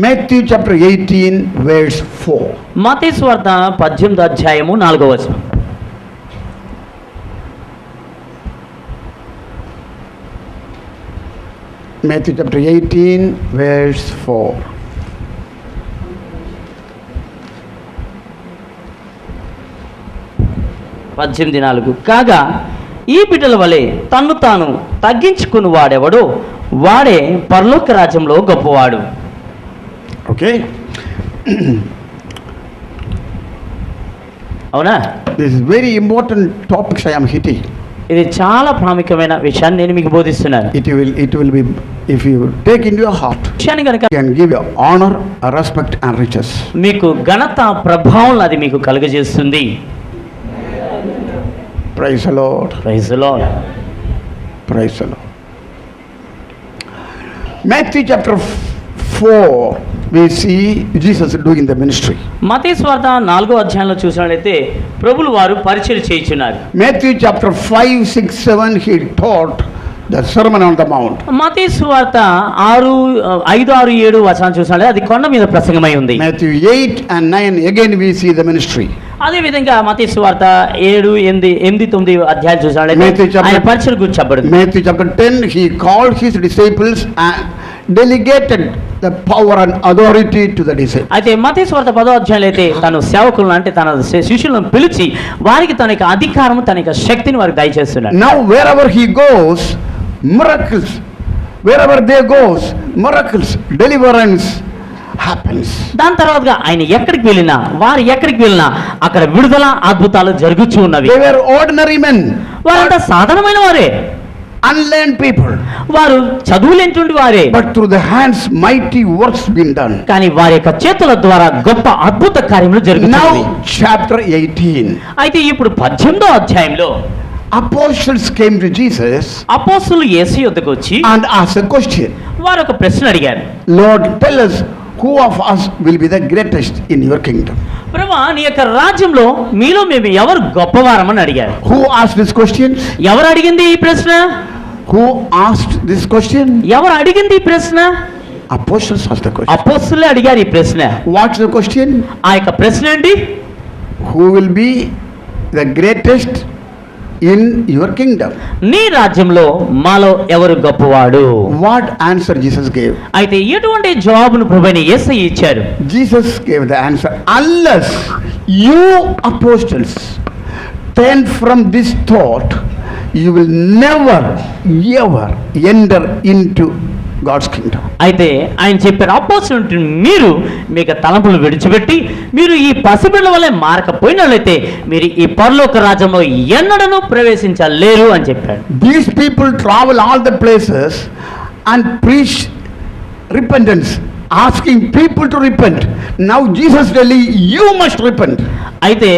Matthew chapter 18 verse 4. మత్తయి సువార్త 18వ అధ్యాయము 4వ వచనం. Matthew chapter 18 verse 4. కాగా ఈ బిడ్డల వలె తన్ను తాను తగ్గించుకుని వాడెవడో వాడే పరలోక రాజ్యంలో గొప్పవాడు. Okay. అవునా? This is very important topics I am hitting. ఇది చాలా ప్రాముఖ్యమైన విషయాన్ని నేను మీకు బోధిస్తున్నాను. It will be, if you take into your heart, విషయాన్ని కనుక can give you honor, respect and riches. మీకు ఘనత ప్రభావం అది మీకు కలుగజేస్తుంది. Praise the Lord. Praise the Lord. Praise the Lord. Matthew chapter 4, we see Jesus doing the ministry. మత్తయి సువార్త 4వ అధ్యాయంలో చూసినట్లయితే ప్రభులు వారు పరిచయం చేయుచున్నారు. Matthew chapter 5, 6, 7, he taught the Sermon on the Mount. మత్తయి సువార్త 5, 6, 7 వచనాలు చూసినట్లయితే అది కొండ మీద ప్రసంగమై ఉంది. Matthew 8 and 9, again we see the ministry. అదే విధంగా మత్తయి సువార్త 7, 8, 9 అధ్యాయాలు చూసినట్లయితే Matthew chapter- ఆయన పరిచయం గురించి చెప్పబడింది. Matthew chapter 10, he called his disciples and delegated the power and authority to the disciples. అయితే మత్తయి సువార్త 10వ అధ్యాయంలో అయితే తను సేవకులను అంటే తన శిష్యులను పిలిచి వారికి తన యొక్క అధికారం తన యొక్క శక్తిని వారికి దయచేస్తున్నాడు. Now wherever he goes, miracles. Wherever they goes, miracles, deliverance happens. దాని తర్వాతగా ఆయన ఎక్కడికి వెళ్ళినా వారు ఎక్కడికి వెళ్ళినా అక్కడ విడుదల అద్భుతాలు జరుగుతూ ఉన్నవి. They were ordinary men, వారంతా సాధారణమైన వారే, unlearned people, వారు చదువులేంటువంటి వారే, but through the hands mighty works been done. కానీ వారి యొక్క చేతుల ద్వారా గొప్ప అద్భుత కార్యములు జరుగుతున్నాయి. Now chapter 18, అయితే ఇప్పుడు 18వ అధ్యాయంలో apostles came to Jesus అపోస్తలులు యేసు యొద్దకు వచ్చి and asked a question. వారు ఒక ప్రశ్న అడిగారు. Lord, tell us who of us will be the greatest in your kingdom? ప్రభువా నీ యొక్క రాజ్యంలో మీలో మేము ఎవరు గొప్పవారమని అడిగారు. Who asked this question? ఎవరు అడిగింది ఈ ప్రశ్న? Who asked this question? ఎవరు అడిగింది ఈ ప్రశ్న? Apostles asked the question. అపోస్తలులే అడిగారు ఈ ప్రశ్న. What's the question? ఆ యొక్క ప్రశ్న ఏంటి? Who will be the greatest in your kingdom? నీ రాజ్యంలో మాలో ఎవరు గొప్పవాడు? What answer Jesus gave? అయితే ఎటువంటి జవాబును ప్రభువైన యేసయ్య ఇచ్చారు? Jesus gave the answer, unless you apostles turn from this thought, you will never ever enter into God's kingdom. అయితే ఆయన చెప్పారు, అపోస్తలులు మీరు మీకు తలంపులు విడిచిపెట్టి మీరు ఈ పసిబిడ్డల వలె మారకపోయినట్లయితే మీరు ఈ పరలోక రాజ్యంలో ఎన్నడూ ప్రవేశించలేరు అని చెప్పాడు. These people travel all the places and preach repentance, asking people to repent. Now Jesus telling you must repent. అయితే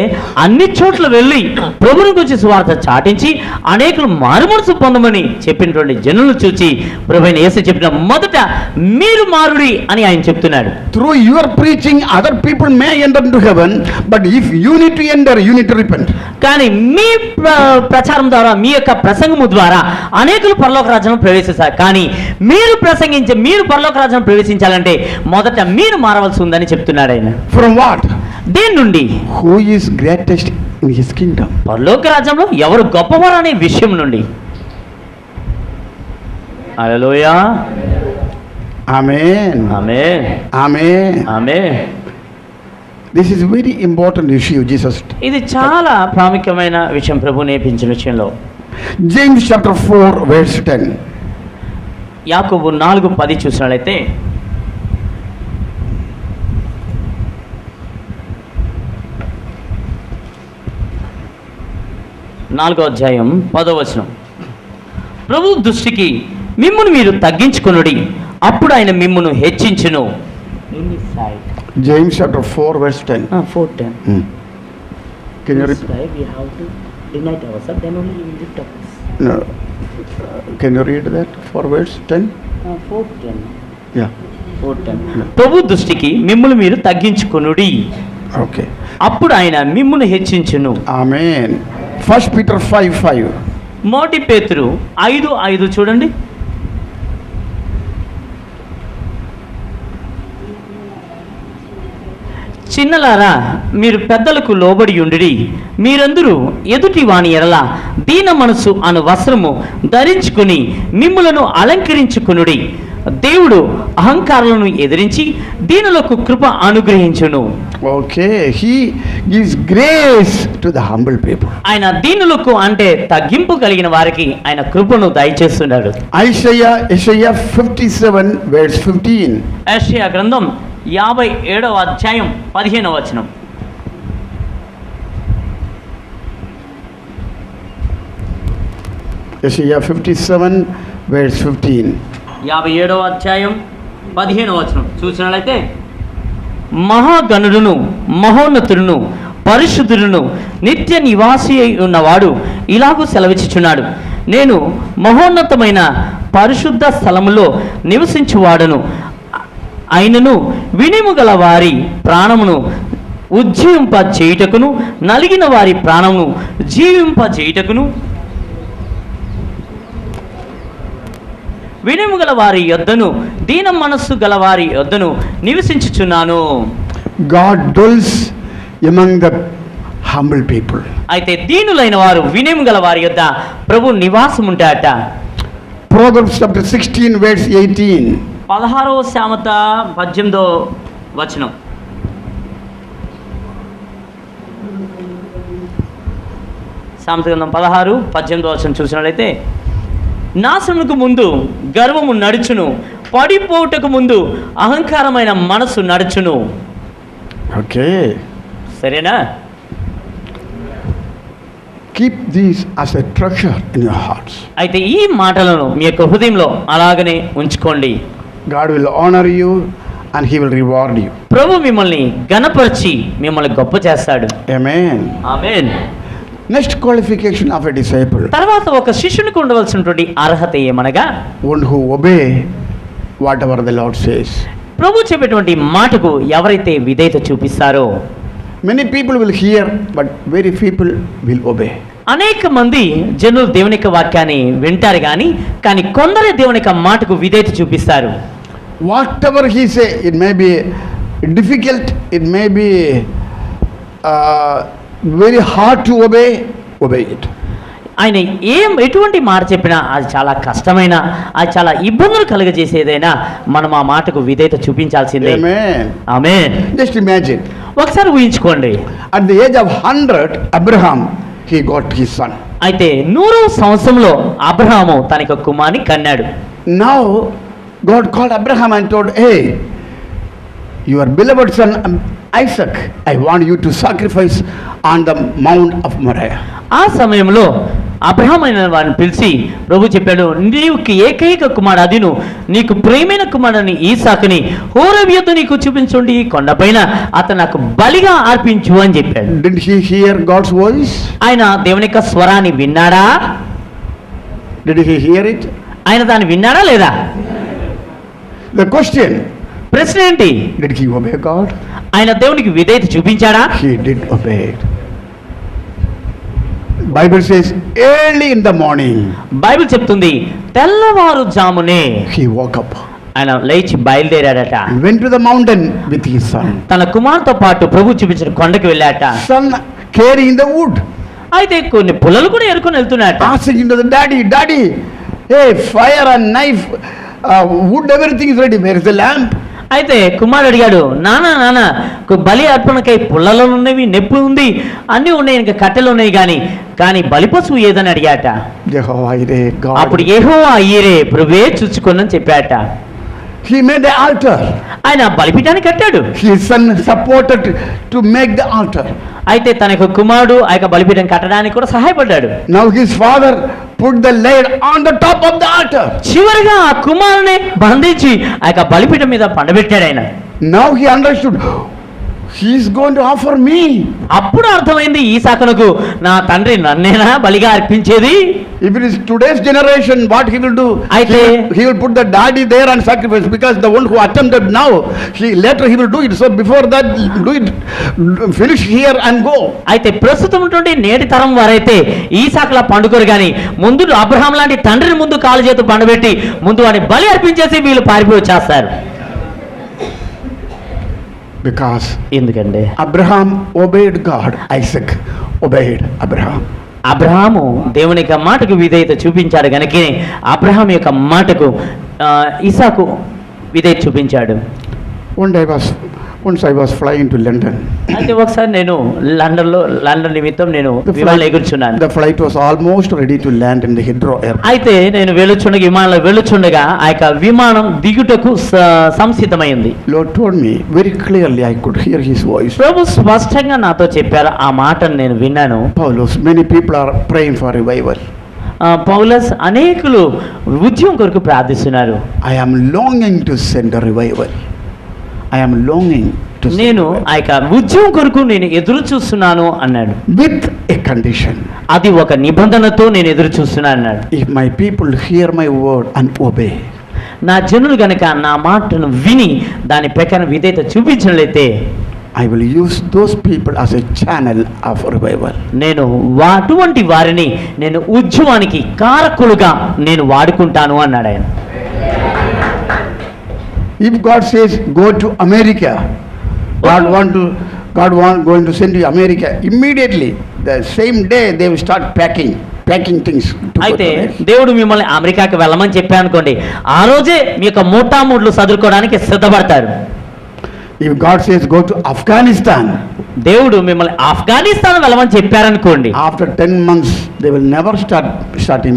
అన్ని చోట్ల వెళ్ళి ప్రభువుని గురించి సువార్త చాటించి అనేకులు మారుమనసు పొందమని చెప్పినటువంటి జనులను చూచి ప్రభువైన యేసు చెప్పిన మొదట మీరు మారుడి అని ఆయన చెప్తున్నాడు. Through your preaching, other people may enter into heaven, but if you need to enter, you need to repent. కానీ మీ ప్రచారం ద్వారా మీ యొక్క ప్రసంగము ద్వారా అనేకులు పరలోక రాజ్యంలో ప్రవేశిస్తారు. కానీ మీరు పరలోక రాజ్యంలో ప్రవేశించాలంటే మొదట మీరు మారవలసి ఉందని చెప్తున్నాడు ఆయన. From what? దేని నుండి? Who is greatest in his kingdom? పరలోక రాజ్యంలో ఎవరు గొప్పవారు అనే విషయం నుండి. హల్లెలూయా. Amen. Amen. Amen. Amen. This is very important issue Jesus. ఇది చాలా ప్రాముఖ్యమైన విషయం ప్రభు నేర్పించిన విషయంలో. James chapter 4 verse 10. యాకోబు 4:10 చూసినట్లయితే నాలుగో అధ్యాయం 10వ వచనం. ప్రభు దృష్టికి మిమ్మును మీరు తగ్గించుకొనుడి, అప్పుడు ఆయన మిమ్మును హెచ్చించును. James chapter 4 verse 10. 4:10. Can you read? No. Can you read that 4 verse 10? 4:10. Yeah. 4:10. ప్రభు దృష్టికి మిమ్మును మీరు తగ్గించుకొనుడి, Okay. అప్పుడు ఆయన మిమ్మును హెచ్చించును. Amen. 1 Peter 5:5. మొదటి పేతురు 5:5 చూడండి. చిన్నలారా మీరు పెద్దలకు లోబడి ఉండిడి, మీరందరూ ఎదుటి వాని ఎడల దీన మనసు అను వస్త్రము ధరించుకుని మిమ్ములను అలంకరించుకునుడి. దేవుడు అహంకారులను ఎదిరించి దీనులకు కృప అనుగ్రహించును. Okay, he gives grace to the humble people. ఆయన దీనులకు అంటే తగ్గింపు కలిగిన వారికి ఆయన కృపను దయచేస్తున్నాడు. Isaiah 57 verse 15. యెషయా గ్రంథం 57వ అధ్యాయం 15వ వచనం. Isaiah 57, verse 15. 57వ అధ్యాయం 15వ వచనం చూసినట్లయితే, మహాగణుడును మహోన్నతుడును పరిశుద్ధుడును నిత్య నివాసి అయి ఉన్నవాడు ఇలాగూ సెలవిచ్చుచున్నాడు, నేను మహోన్నతమైన పరిశుద్ధ స్థలములో నివసించువాడను, అయినను వినిము గల వారి ప్రాణమును ఉజ్జీవింప చేయుటకును నలిగిన వారి ప్రాణమును జీవింప చేయుటకును వినిము గల వారి యొద్దను దీన మనస్సు గల వారి యొద్దను నివసించుచున్నాను. God dwells among the humble people. అయితే దీనులైన వారు వినిము గల వారి యొద్ద ప్రభు నివాసం ఉంటాడట. Proverbs chapter 16, verse 18. 16వ సామెత 18వ వచనం. సామెత గ్రంథం 16:18 వచనం చూసినట్లయితే, నాశనముకు ముందు గర్వము నడుచును, పడిపోవుటకు ముందు అహంకారమైన మనసు నడుచును. Okay. సరేనా? Keep these as a treasure in your hearts. అయితే ఈ మాటలను మీ యొక్క హృదయంలో అలాగనే ఉంచుకోండి. God will honor you and He will reward you. ప్రభు మిమ్మల్ని ఘనపరిచి మిమ్మల్ని గొప్ప చేస్తాడు. Amen. Amen. Next qualification of a disciple, తర్వాత ఒక శిష్యునికి ఉండవలసినటువంటి అర్హత ఏమనగా, one who obey whatever the Lord says. ప్రభు చెప్పేటువంటి మాటకు ఎవరైతే విధేయత చూపిస్తారో. Many people will hear, but very few people will obey. అనేక మంది జనులు దేవుని యొక్క వాక్యాన్ని వింటారు కానీ కొందరే దేవుని యొక్క మాటకు విధేయత చూపిస్తారు. Whatever He say, it may be difficult, it may be very hard to obey it. ఆయన ఎటువంటి మాట చెప్పినా అది చాలా కష్టమైన, అది చాలా ఇబ్బందులు కలుగజేసేదైనా మనం ఆ మాటకు విధేయత చూపించాల్సిందే. Amen. ఆమేన్. Just imagine, ఒకసారి ఊహించుకోండి, at the age of 100, Abraham, he got his son. అయితే 100వ సంవత్సరంలో అబ్రహాము తన యొక్క కుమారుని కన్నాడు. Now God called Abraham and told, hey, your beloved son Isaac, I want you to sacrifice on the Mount of Moriah. ఆ సమయంలో అబ్రహాం అయిన వారిని పిలిచి ప్రభు చెప్పాడు, నీకు ఏకైక కుమారుడు అదిను నీకు ప్రియమైన కుమారుని ఈసాకుని హోరేబు యొద్ద నీకు చూపించుండి కొండపైన అతను నాకు బలిగా అర్పించు అని చెప్పాడు. Did he hear God's voice? ఆయన దేవుని యొక్క స్వరాన్ని విన్నాడా? Did he hear it? ఆయన దాన్ని విన్నాడా లేదా? The question, ప్రశ్న ఏంటి? did he obey God? ఆయన దేవునికి విధేయత చూపించాడా? He did obey it. Bible says early in the morning Bible చెప్తుంది తెల్లవారుజామునే he woke up, ఆయన లేచి బయలుదేరాడట. went to the mountain with his son. తన కుమార్తెతో పాటు ప్రభు చూపించిన కొండకి వెళ్ళాట. Son carrying the wood, అయితే కొన్ని పుల్లలు కూడా ఎరుకొని వెళ్తున్నాడట. asking to the daddy, hey, fire and knife, wood, everything is ready, where is the lamp? అయితే కుమారుడు అడిగాడు, నానా బలి అర్పణకై పుల్లలు ఉన్నవి, నెప్పు ఉంది, అన్నీ ఉన్నాయి, ఇంకా కట్టెలు ఉన్నాయి, కానీ బలి పశువు ఏదని అడిగాట. Jehovah Jireh, God. అప్పుడు యెహోవా అయ్యిరే ప్రభువే చూచుకొనని చెప్పాట. He made the altar. ఆయన బలిపీఠాన్ని కట్టాడు. His son supported to make the altar. అయితే తన యొక్క కుమారుడు ఆ యొక్క బలిపీఠం కట్టడానికి కూడా సహాయపడ్డాడు. Now his father put the lead on the top of the altar. చివరిగా ఆ కుమారుని బంధించి ఆ యొక్క బలిపీఠం మీద పండబెట్టాడు ఆయన. Now he understood, he is going to offer me. అప్పుడు అర్థమైంది ఈసాకునకు, నా తండ్రి నన్నేనా బలిగా అర్పించేది? If it is today's generation, what he will do? He will put the daddy there and sacrifice, because the one who attempted now, later he will do it. So before that, do it, finish here and go. అయితే ప్రస్తుతం ఉన్నటువంటి నేటి తరం వారైతే ఈసాకులా పండుకోరు, కానీ ముందు Abraham లాంటి తండ్రిని ముందు కాలు చేతు పండబెట్టి ముందు వాడిని బలి అర్పించేసి వీళ్ళు పారిపోయి వచ్చేస్తారు. Because ఎందుకంటే Abraham obeyed God, Isaac obeyed Abraham. Abraham దేవుని యొక్క మాటకు విధేయత చూపించాడు కనుక అబ్రహాం యొక్క మాటకు ఇసాకు విధేయత చూపించాడు. Once I was flying to London. అయితే ఒకసారి నేను లండన్ నిమిత్తం నేను విమానంలో ఎగురుచున్నాను. The flight was almost ready to land in the Heathrow airport. అయితే నేను విమానంలో వెళ్ళుచుండగా ఆ యొక్క విమానం దిగుటకు సంసిద్ధమైంది. Lord told me very clearly, I could hear his voice. ప్రభు స్పష్టంగా నాతో చెప్పారు, ఆ మాటను నేను విన్నాను. Paulus, many people are praying for revival. పౌలస్ అనేకులు ఉద్యమం కొరకు ప్రార్థిస్తున్నారు. I am longing to send a revival. I am longing to send నేను a revival. ఆ యొక్క ఉద్యమం కొరకు నేను ఎదురు చూస్తున్నాను అన్నాడు. With a condition. అది ఒక నిబంధనతో నేను ఎదురు చూస్తున్నాను అన్నాడు. If my people hear my word and obey, నా జనులు గనక నా మాటను విని దాని ప్రకారం విధేయత చూపించినట్లయితే I will use those people as a channel of revival. నేను అటువంటి వారిని నేను ఉద్యమానికి కారకులుగా నేను వాడుకుంటాను అన్నాడు ఆయన. If God says go to America, going to send you America immediately. The same day they will start packing things. to go అయితే to America. దేవుడు మిమ్మల్ని అమెరికాకి వెళ్ళమని చెప్పాను అనుకోండి, ఆ రోజే మీ యొక్క మూటామూడ్లు సదురుకోవడానికి సిద్ధపడతారు. If God says go to Afghanistan, దేవుడు మిమ్మల్ని ఆఫ్ఘనిస్తాన్ వెళ్ళమని చెప్పారనుకోండి, after 10 months they will never start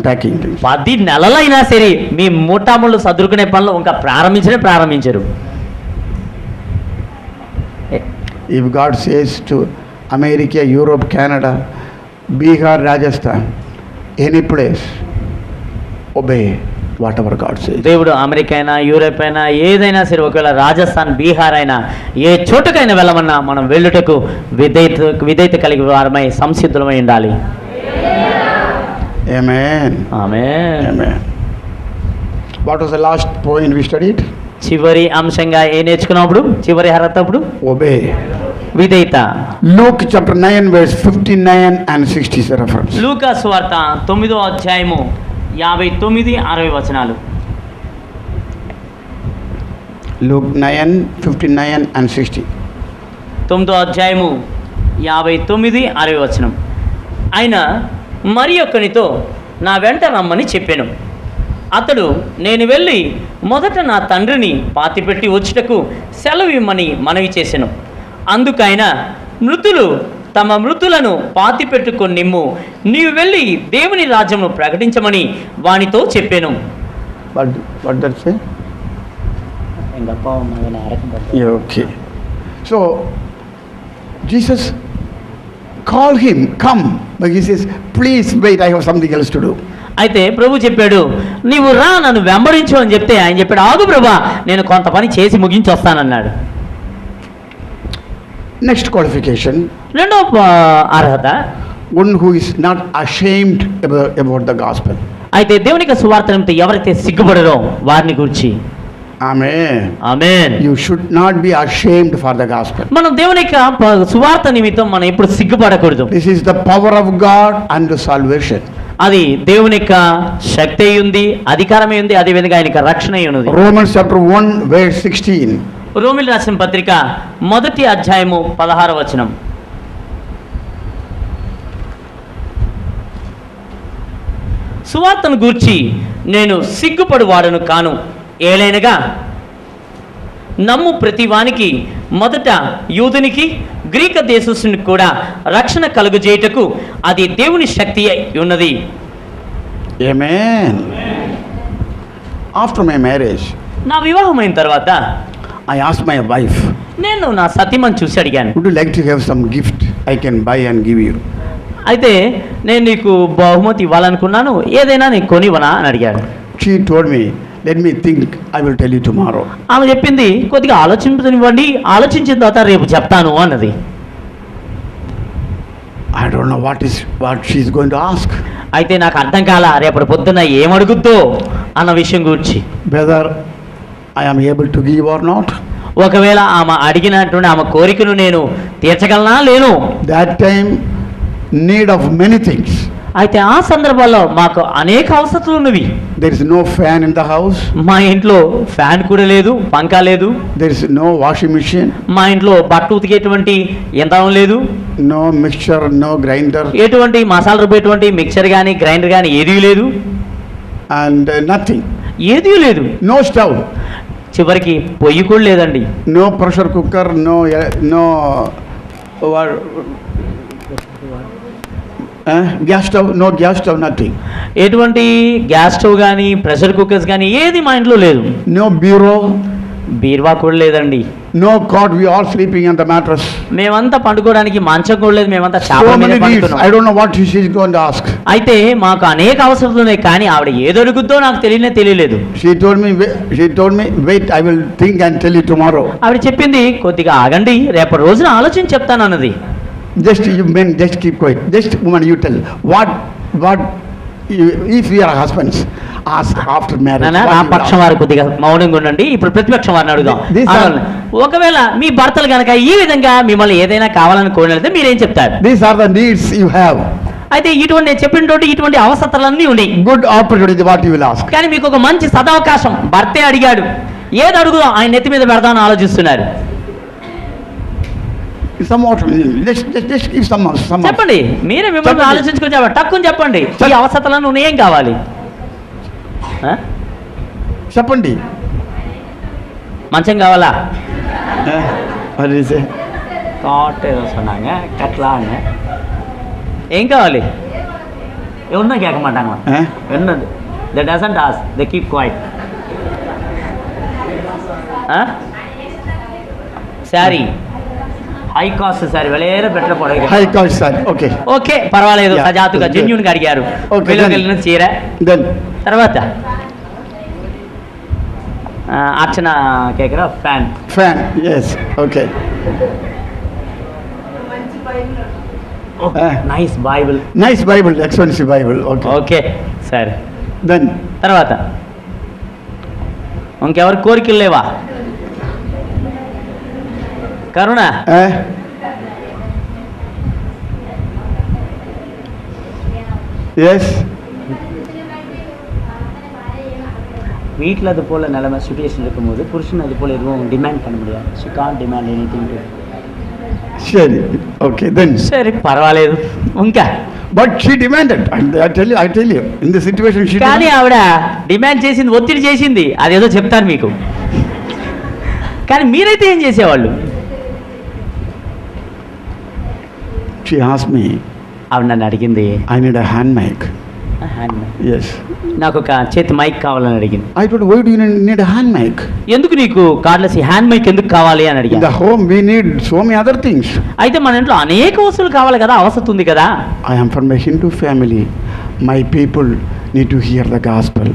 packing things. 10 నెలలైనా సరే మీ మూటామూళ్ళు సదురుకునే పనులు ఇంకా ప్రారంభించరు. If God says to America, Europe, Canada, Bihar, Rajasthan, any place, obey whatever God says. దేవుడు అమెరికా అయినా యూరోప్ అయినా ఏదైనా సరే, ఒకవేళ రాజస్థాన్, బీహార్ అయినా ఏ చోటుకైనా వెళ్ళమన్నా మనం వెళ్ళుటకు విధేయత కలిగి వారమై సంసిద్ధులమై ఉండాలి. Amen. Amen. Amen. What was the last point we studied? చివరి అంశంగా ఏ నేర్చుకున్నప్పుడు, చివరి అర్హత అప్పుడు Obey. విధేయత. Luke chapter 9 verse 59 and 60 is a reference. లూకా సువార్త 9వ అధ్యాయము 59, 60 వచనాలు. Luke 9, 59 and 60. 9వ అధ్యాయము 59, 60 వచనం. ఆయన మరి ఒక్కనితో నా వెంట రమ్మని చెప్పాను. అతడు నేను వెళ్ళి మొదట నా తండ్రిని పాతిపెట్టి వచ్చుటకు సెలవు ఇమ్మని మనవి చేశాను. అందుకైనా మృతులు తమ మృతులను పాతిపెట్టుకొనిమ్ము, నీవు వెళ్ళి దేవుని రాజ్యమును ప్రకటించమని వానితో చెప్పాను. What does it say? Yeah, okay. So Jesus called him, come, but he says, please wait, I have something else to do. అయితే ప్రభు చెప్పాడు, నీవు రా నన్ను వెంబడించు అని చెప్తే ఆయన చెప్పాడు, ఆగు ప్రభా, నేను కొంత పని చేసి ముగించి వస్తానన్నాడు. Next qualification, రెండవ అర్హత, one who is not ashamed about the gospel. అయితే దేవునికి సువార్త నిమిత్తం ఎవరైతే సిగ్గుపడరో వారిని గురించి. Amen. Amen. You should not be ashamed for the gospel. మనం దేవునికి సువార్త నిమిత్తం మనం ఎప్పుడు సిగ్గుపడకూడదు. This is the power of God and salvation. అది దేవుని యొక్క శక్తి ఉంది, అధికారమే ఉంది, అదే విధంగా ఆయన యొక్క రక్షణ ఉన్నది. Romans chapter 1 verse 16. రోమిలి రాసిన పత్రిక 1వ అధ్యాయము 16వ వచనం. సువార్తను గూర్చి నేను సిగ్గుపడు వాడను కాను, ఏలైనగా నమ్ము ప్రతివానికి మొదట యూదునికి గ్రీక దేశస్థునికి కూడా రక్షణ కలుగజేయుటకు అది దేవుని శక్తి అయి ఉన్నది. Amen. After my marriage, నా వివాహమైన తర్వాత I asked my wife, నేను నా సతీమణిని చూసి అడిగాను, would you like to have some gift I can buy and give you? అయితే నేను నీకు బహుమతి ఇవ్వాలనుకున్నాను, ఏదైనా నీకు కొనివ్వనా అని అడిగాను. She told me, let me think, I will tell you tomorrow. ఆమె చెప్పింది, కొద్దిగా ఆలోచించనివ్వండి, ఆలోచించిన తర్వాత రేపు చెప్తాను అన్నది. I don't know what she is going to ask. అయితే నాకు అర్థం కాల, రేపటి పొద్దున్న ఏమడుగుద్దో అన్న విషయం గురించి. Whether I am able to give or not. ఒకవేళ ఆమె అడిగినటువంటి ఆమె కోరికను నేను తీర్చగలనా లేను. That time need of many things. అయితే ఆ సందర్భాల్లో మాకు అనేక అవసరాలు ఉన్నవి. There is no fan in the house. మా ఇంట్లో ఫ్యాన్ కూడా లేదు, పంకా లేదు. There is no washing machine. మా ఇంట్లో బట్టలు ఉతికేటువంటి యంత్రం లేదు. No mixture, no grinder. ఎటువంటి మసాలా రుబ్బేటువంటి మిక్సర్ కానీ గ్రైండర్ కానీ ఏదీ లేదు. And nothing. ఏదీ లేదు. No stove. చివరికి పొయ్యి కూడా లేదండి. No pressure cooker, gas stove, no gas stove, nothing. ఎటువంటి గ్యాస్ స్టవ్ కానీ ప్రెషర్ కుక్కర్స్ కానీ ఏది మా ఇంట్లో లేదు. No bureau, బీరువా కూడా లేదండి. No cot, we all sleeping on the mattress. మేమంతా పండుకోవడానికి మంచం కూడా లేదు, మేమంతా So చాపల మీద many needs. పండుకున్నాం. I don't know what she is going to ask. అయితే మాకు అనేక అవసరాలు ఉన్నాయి, కానీ ఆవిడ ఏది అడుగుద్దో నాకు తెలియలేదు. She told me, wait, I will think and tell you tomorrow. ఆవిడ చెప్పింది, కొద్దిగా ఆగండి, రేపటి రోజున ఆలోచించి చెప్తాను అన్నది. Just you men, just keep quiet. Just woman, you tell. What if we are husbands, ask after marriage. నాన్న, what నా you will పక్షం ask. వారు కొద్దిగా మౌనంగా ఉండండి. ఇప్పుడు ప్రతిపక్షం వారిని అడుగుదాం. These are- ఆడవాళ్ళని. ఒకవేళ మీ భర్తలు కనుక ఈ విధంగా మిమ్మల్ని ఏదైనా కావాలని కోరినట్లయితే మీరేం చెప్తారు? These are the needs you have. అయితే ఇటువంటి నేను చెప్పినటువంటి ఇటువంటి అవసరాలన్నీ ఉన్నాయి, Good opportunity, what you will ask. కానీ మీకు ఒక మంచి సదవకాశం. భర్తే అడిగాడు, ఏది అడుగుదాం, ఆయన నెత్తి మీద పెడదామని ఆలోచిస్తున్నారు. Some water. Just give some. చెప్పండి, మీరే మిమ్మల్ని చెప్పండి. ఆలోచించుకొని చెప్పండి, టక్కుని చెప్పండి. ఈ అవసరాలను ఉన్నాయి, ఏం కావాలి? ఆ? Chappandi. మంచం కావాలా? What did he say? కాట్ ఏదో சொன்னாங்க, కట్లాంగ. ఏం కావాలి? ఎవరినో కేకమంటాను. విన్నది. They doesn't ask, they keep quiet. Sari, high cost sari, వెళ్ళేరే బెటర్ పడేది. High cost, sir. Okay. Okay, పర్వాలేదు, Yeah, సజాతుగా good. జెన్యూన్గా అడిగారు. Okay, వెళ్ళిన చీర. Then. తర్వాత అర్చన కేకరా fan. Fan. Yes. Okay. Nice Bible. Nice Bible. Expensive Bible. Okay. Okay, సరే. Then. తర్వాత ఇంకెవరి కోరికలు లేవా? కరుణ, Yes. வீட்டில் அது போல் நிலைமை சுச்சுவேஷன் இருக்கும்போது புருஷன் அது போல் எதுவும் டிமாண்ட் பண்ண முடியாது. She can't demand anything. Sure. Okay. Then. సరే, పర్వాలేదు. ఇంకా But she demanded. I tell you. In the situation she కానీ demanded. ఆవిడ డిమాండ్ చేసింది, ఒత్తిడి చేసింది. అదేదో చెప్తాను మీకు. కానీ మీరైతే ఏం చేసేవాళ్ళు? She asked me, ఆవిడ నన్ను అడిగింది, I need a hand mic. Yes. నాకు ఒక చేతి మైక్ కావాలని అడిగింది. I told her, why do you need a hand mic? ఎందుకు నీకు కార్డ్లెస్ హ్యాండ్ మైక్ ఎందుకు కావాలి అని In అడిగాను. the home we need so many other things. అయితే మన ఇంట్లో అనేక వస్తువులు కావాలి కదా, అవసరం ఉంది కదా. I am from a Hindu family. My people need to hear the gospel.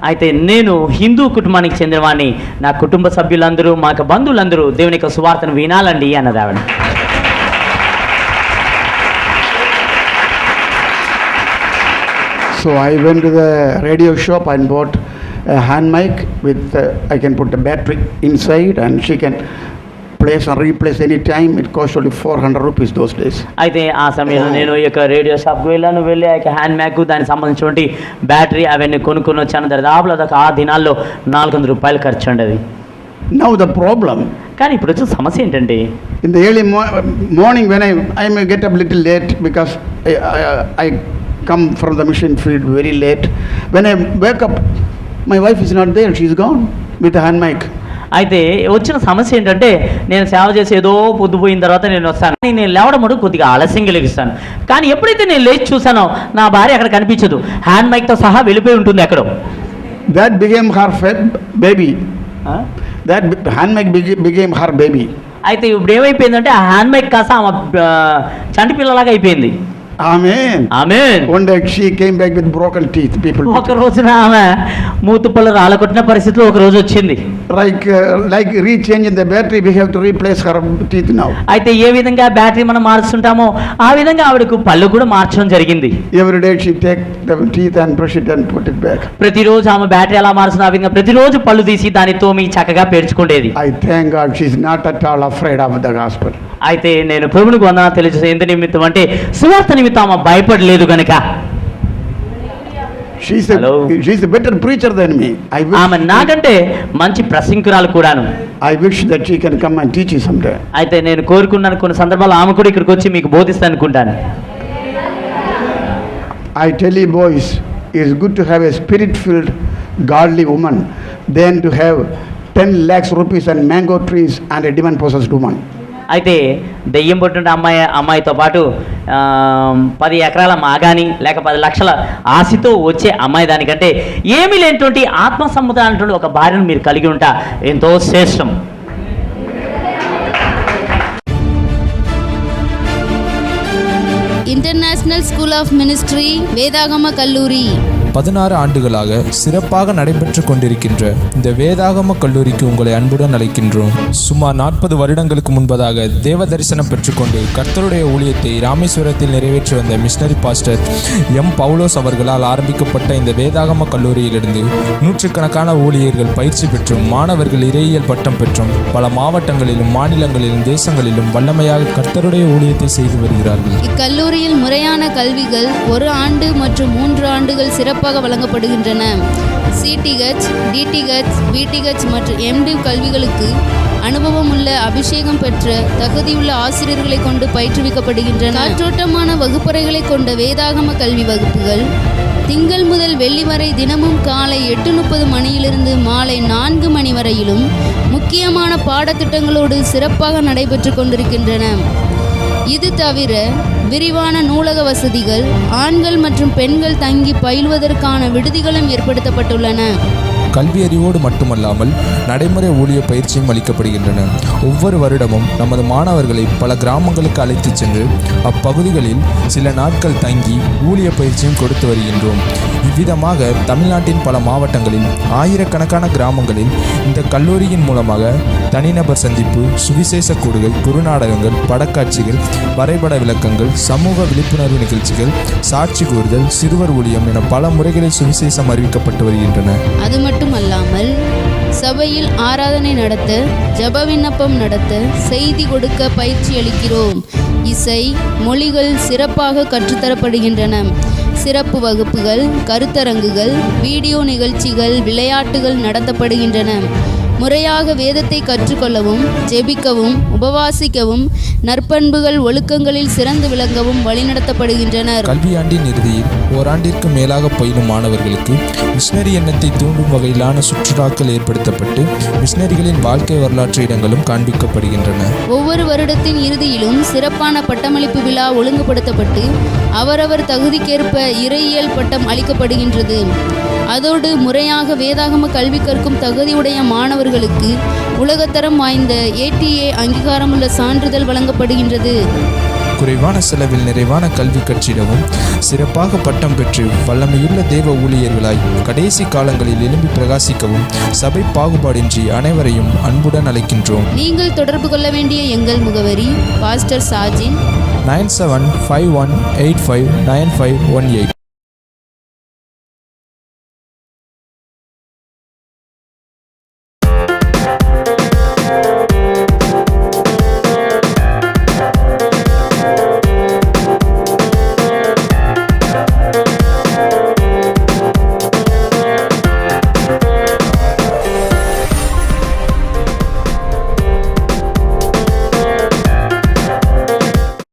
అయితే నేను హిందూ కుటుంబానికి చెందినవాడిని, నా కుటుంబ సభ్యులందరూ, మా బంధువులందరూ దేవుని యొక్క సువార్తను వినాలండి అన్నది ఆవిడ. So I went to the radio shop and bought a hand mic with I can put a battery inside and she can place and replace any time. It cost only 400 rupees those days. అయితే ఆ సమయంలో నేను ఈ యొక్క radio షాప్కి వెళ్ళాను, వెళ్ళి ఆ యొక్క హ్యాండ్ మ్యాక్ దానికి సంబంధించినటువంటి బ్యాటరీ అవన్నీ కొనుక్కొని వచ్చాను. దాదాపు అదొక ఆ దినాల్లో 400 రూపాయలు ఖర్చు ఉండేది. Now the problem, కానీ ఇప్పుడు వచ్చిన సమస్య ఏంటంటే, in the early morning when I may get up little late because I come from the mission field very late. When I wake up, my wife is not there. She is gone with the hand mic. అయితే వచ్చిన సమస్య ఏంటంటే, నేను సేవ చేసి ఏదో పొద్దుపోయిన తర్వాత నేను వస్తాను, నేను లేవడం మటుకు కొద్దిగా ఆలస్యంగా లెగిస్తాను. కానీ ఎప్పుడైతే నేను లేచి చూసానో నా భార్య అక్కడ కనిపించదు, హ్యాండ్ మైక్తో సహా వెళ్ళిపోయి ఉంటుంది ఎక్కడో. That became her baby. That hand mic became her baby. అయితే ఇప్పుడు ఏమైపోయిందంటే, ఆ హ్యాండ్ మైక్ కాస్త ఆమె చంటి పిల్లలాగా అయిపోయింది. Amen. Amen. One day she came back with broken teeth. People ఒక రోజున ఆమె మూతు పళ్ళు రాలకొట్టిన పరిస్థితిలో ఒక రోజు వచ్చింది. like rechanging the battery, we have to replace her teeth now. అయితే ఏ విధంగా బ్యాటరీ మనం మారుస్తుంటామో ఆ విధంగా ఆవిడకు పళ్ళు కూడా మార్చడం జరిగింది. Every day she take the teeth and brush it and put it back. ప్రతిరోజు ఆమె బ్యాటరీ ఎలా మారుస్తుంది, ఆ విధంగా ప్రతిరోజు పళ్ళు తీసి దానితో మీ చక్కగా పేర్చుకుండేది. I thank God she is not at all afraid of the gospel. అయితే నేను ప్రభువునికి వందనాలు తెలియజేస్తాను. ఎంత నిమిత్తం అంటే సువార్త నిమిత్తం ఆమె భయపడలేదు కనుక. She's Hello. a better preacher than me. ఆమె నాకంటే మంచి ప్రసంగికురాలు కూడాను. I wish that she can come and teach you someday. అయితే నేను కోరుకున్నాను కొన్ని సందర్భాలు ఆమె కూడా ఇక్కడికి వచ్చి మీకు బోధిస్తాను అనుకుంటాను. I tell you boys, it's good to have a spirit-filled, godly woman than to have 10 lakhs rupees and mango trees and a demon-possessed woman. అయితే దెయ్యం పట్టుంటే అమ్మాయితో పాటు 10 ఎకరాల మాగాని లేక 10 లక్షల ఆశతో వచ్చే అమ్మాయి దానికంటే ఏమీ లేనటువంటి ఆత్మసమ్మత అనేటువంటి ఒక భార్యను మీరు కలిగి ఉంటా ఎంతో శ్రేష్టం. இன்டர்நேஷனல் ஸ்கூல் ஆஃப் மினிஸ்ட்ரி வேதாகம கல்லூரி 16 ஆண்டுகளாக சிறப்பாக நடைபெற்று கொண்டிருக்கின்ற இந்த வேதாகம கல்லூரிக்கு உங்களை அன்புடன் அழைக்கின்றோம். சுமார் 40 வருடங்களுக்கு முன்பதாக தேவ தரிசனம் பெற்றுக்கொண்டு கர்த்தருடைய ஊழியத்தை ராமேஸ்வரத்தில் நிறைவேற்றி வந்த மிஷனரி பாஸ்டர் எம் பவுலோஸ் அவர்களால் ஆரம்பிக்கப்பட்ட இந்த வேதாகம கல்லூரியிலிருந்து நூற்றுக்கணக்கான ஊழியர்கள் பயிற்சி பெற்றும் மாணவர்கள் இறையியல் பட்டம் பெற்றும் பல மாவட்டங்களிலும் மாநிலங்களிலும் தேசங்களிலும் வல்லமையாக கர்த்தருடைய ஊழியத்தை செய்து வருகிறார்கள். இக்கல்லூரியில் முறையான கல்விகள் 1 ஆண்டு மற்றும் 3 ஆண்டுகள் சிறப்பாக வழங்கப்படுகின்றன. சிடிஹெச், டிடிஹெச், பிடிஹெச் மற்றும் எம்டிவ் கல்விகளுக்கு அனுபவம் உள்ள அபிஷேகம் பெற்ற தகுதியுள்ள ஆசிரியர்களை கொண்டு பயிற்றுவிக்கப்படுகின்றன. காற்றோட்டமான வகுப்பறைகளை கொண்ட வேதாகம கல்வி வகுப்புகள் திங்கள் முதல் வெள்ளி வரை தினமும் காலை 8:30 மணியிலிருந்து மாலை 4 மணி வரையிலும் முக்கியமான பாடத்திட்டங்களோடு சிறப்பாக நடைபெற்று கொண்டிருக்கின்றன. இது தவிர விரிவான நூலக வசதிகள், ஆண்கள் மற்றும் பெண்கள் தங்கி பயில்வதற்கான விடுதிகளும் ஏற்படுத்தப்பட்டுள்ளன. கல்வி அறிவோடு மட்டுமல்லாமல் நடைமுறை ஊழிய பயிற்சியும் அளிக்கப்படுகின்றன. ஒவ்வொரு வருடமும் நமது மாணவர்களை பல கிராமங்களுக்கு அழைத்துச் சென்று அப்பகுதிகளில் சில நாட்கள் தங்கி ஊழிய பயிற்சியும் கொடுத்து வருகின்றோம். இவ்விதமாக தமிழ்நாட்டின் பல மாவட்டங்களில் ஆயிரக்கணக்கான கிராமங்களில் இந்த கல்லூரியின் மூலமாக தனிநபர் சந்திப்பு, சுவிசேஷ கூடுகள், குறுநாடகங்கள், படக்காட்சிகள், வரைபட விளக்கங்கள், சமூக விழிப்புணர்வு நிகழ்ச்சிகள், சாட்சி கூறுதல், சிறுவர் ஊழியம் என பல முறைகளில் சுவிசேஷம் அறிவிக்கப்பட்டு வருகின்றன. அது மட்டுமல்லாமல் சபையில் ஆராதனை நடத்த, ஜெப விண்ணப்பம் நடத்த, செய்தி கொடுக்க பயிற்சி அளிக்கிறோம். இசை, மொழிகள் சிறப்பாக கற்றுத்தரப்படுகின்றன. சிறப்பு வகுப்புகள், கருத்தரங்குகள், வீடியோ நிகழ்ச்சிகள், விளையாட்டுகள் நடத்தப்படுகின்றன. முறையாக வேதத்தை கற்றுக்கொள்ளவும், ஜெபிக்கவும், உபவாசிக்கவும், நற்பண்புகள் ஒழுக்கங்களில் சிறந்து விளங்கவும் வழிநடத்தப்படுகின்றனர். கல்வியாண்டின் இறுதியில் ஓராண்டிற்கு மேலாக பயிலும் மாணவர்களுக்கு மிஷனரி எண்ணத்தை தூண்டும் வகையிலான சுற்றுலாக்கள் ஏற்படுத்தப்பட்டு மிஷனரிகளின் வாழ்க்கை வரலாற்று இடங்களும் காண்பிக்கப்படுகின்றன. ஒவ்வொரு வருடத்தின் இறுதியிலும் சிறப்பான பட்டமளிப்பு விழா ஒழுங்குபடுத்தப்பட்டு அவரவர் தகுதிக்கேற்ப இறையியல் பட்டம் அளிக்கப்படுகின்றது. அதோடு முறையாக வேதாகம கல்வி கற்கும் தகுதியுடைய மாணவர்களுக்கு உலகத்தரம் வாய்ந்த ATA அங்கீகாரமுள்ள சான்றிதழ் வழங்கப்படுகின்றது. குறைவான செலவில் நிறைவான கல்வி கற்றிடவும் சிறப்பாக பட்டம் பெற்று வல்லமையுள்ள தேவ ஊழியர்களாய் கடைசி காலங்களில் எழும்பி பிரகாசிக்கவும் சபை பாகுபாடின்றி அனைவரையும் அன்புடன் அழைக்கின்றோம். நீங்கள் தொடர்பு கொள்ள வேண்டிய எங்கள் முகவரி பாஸ்டர் சாஜின் 9751859518.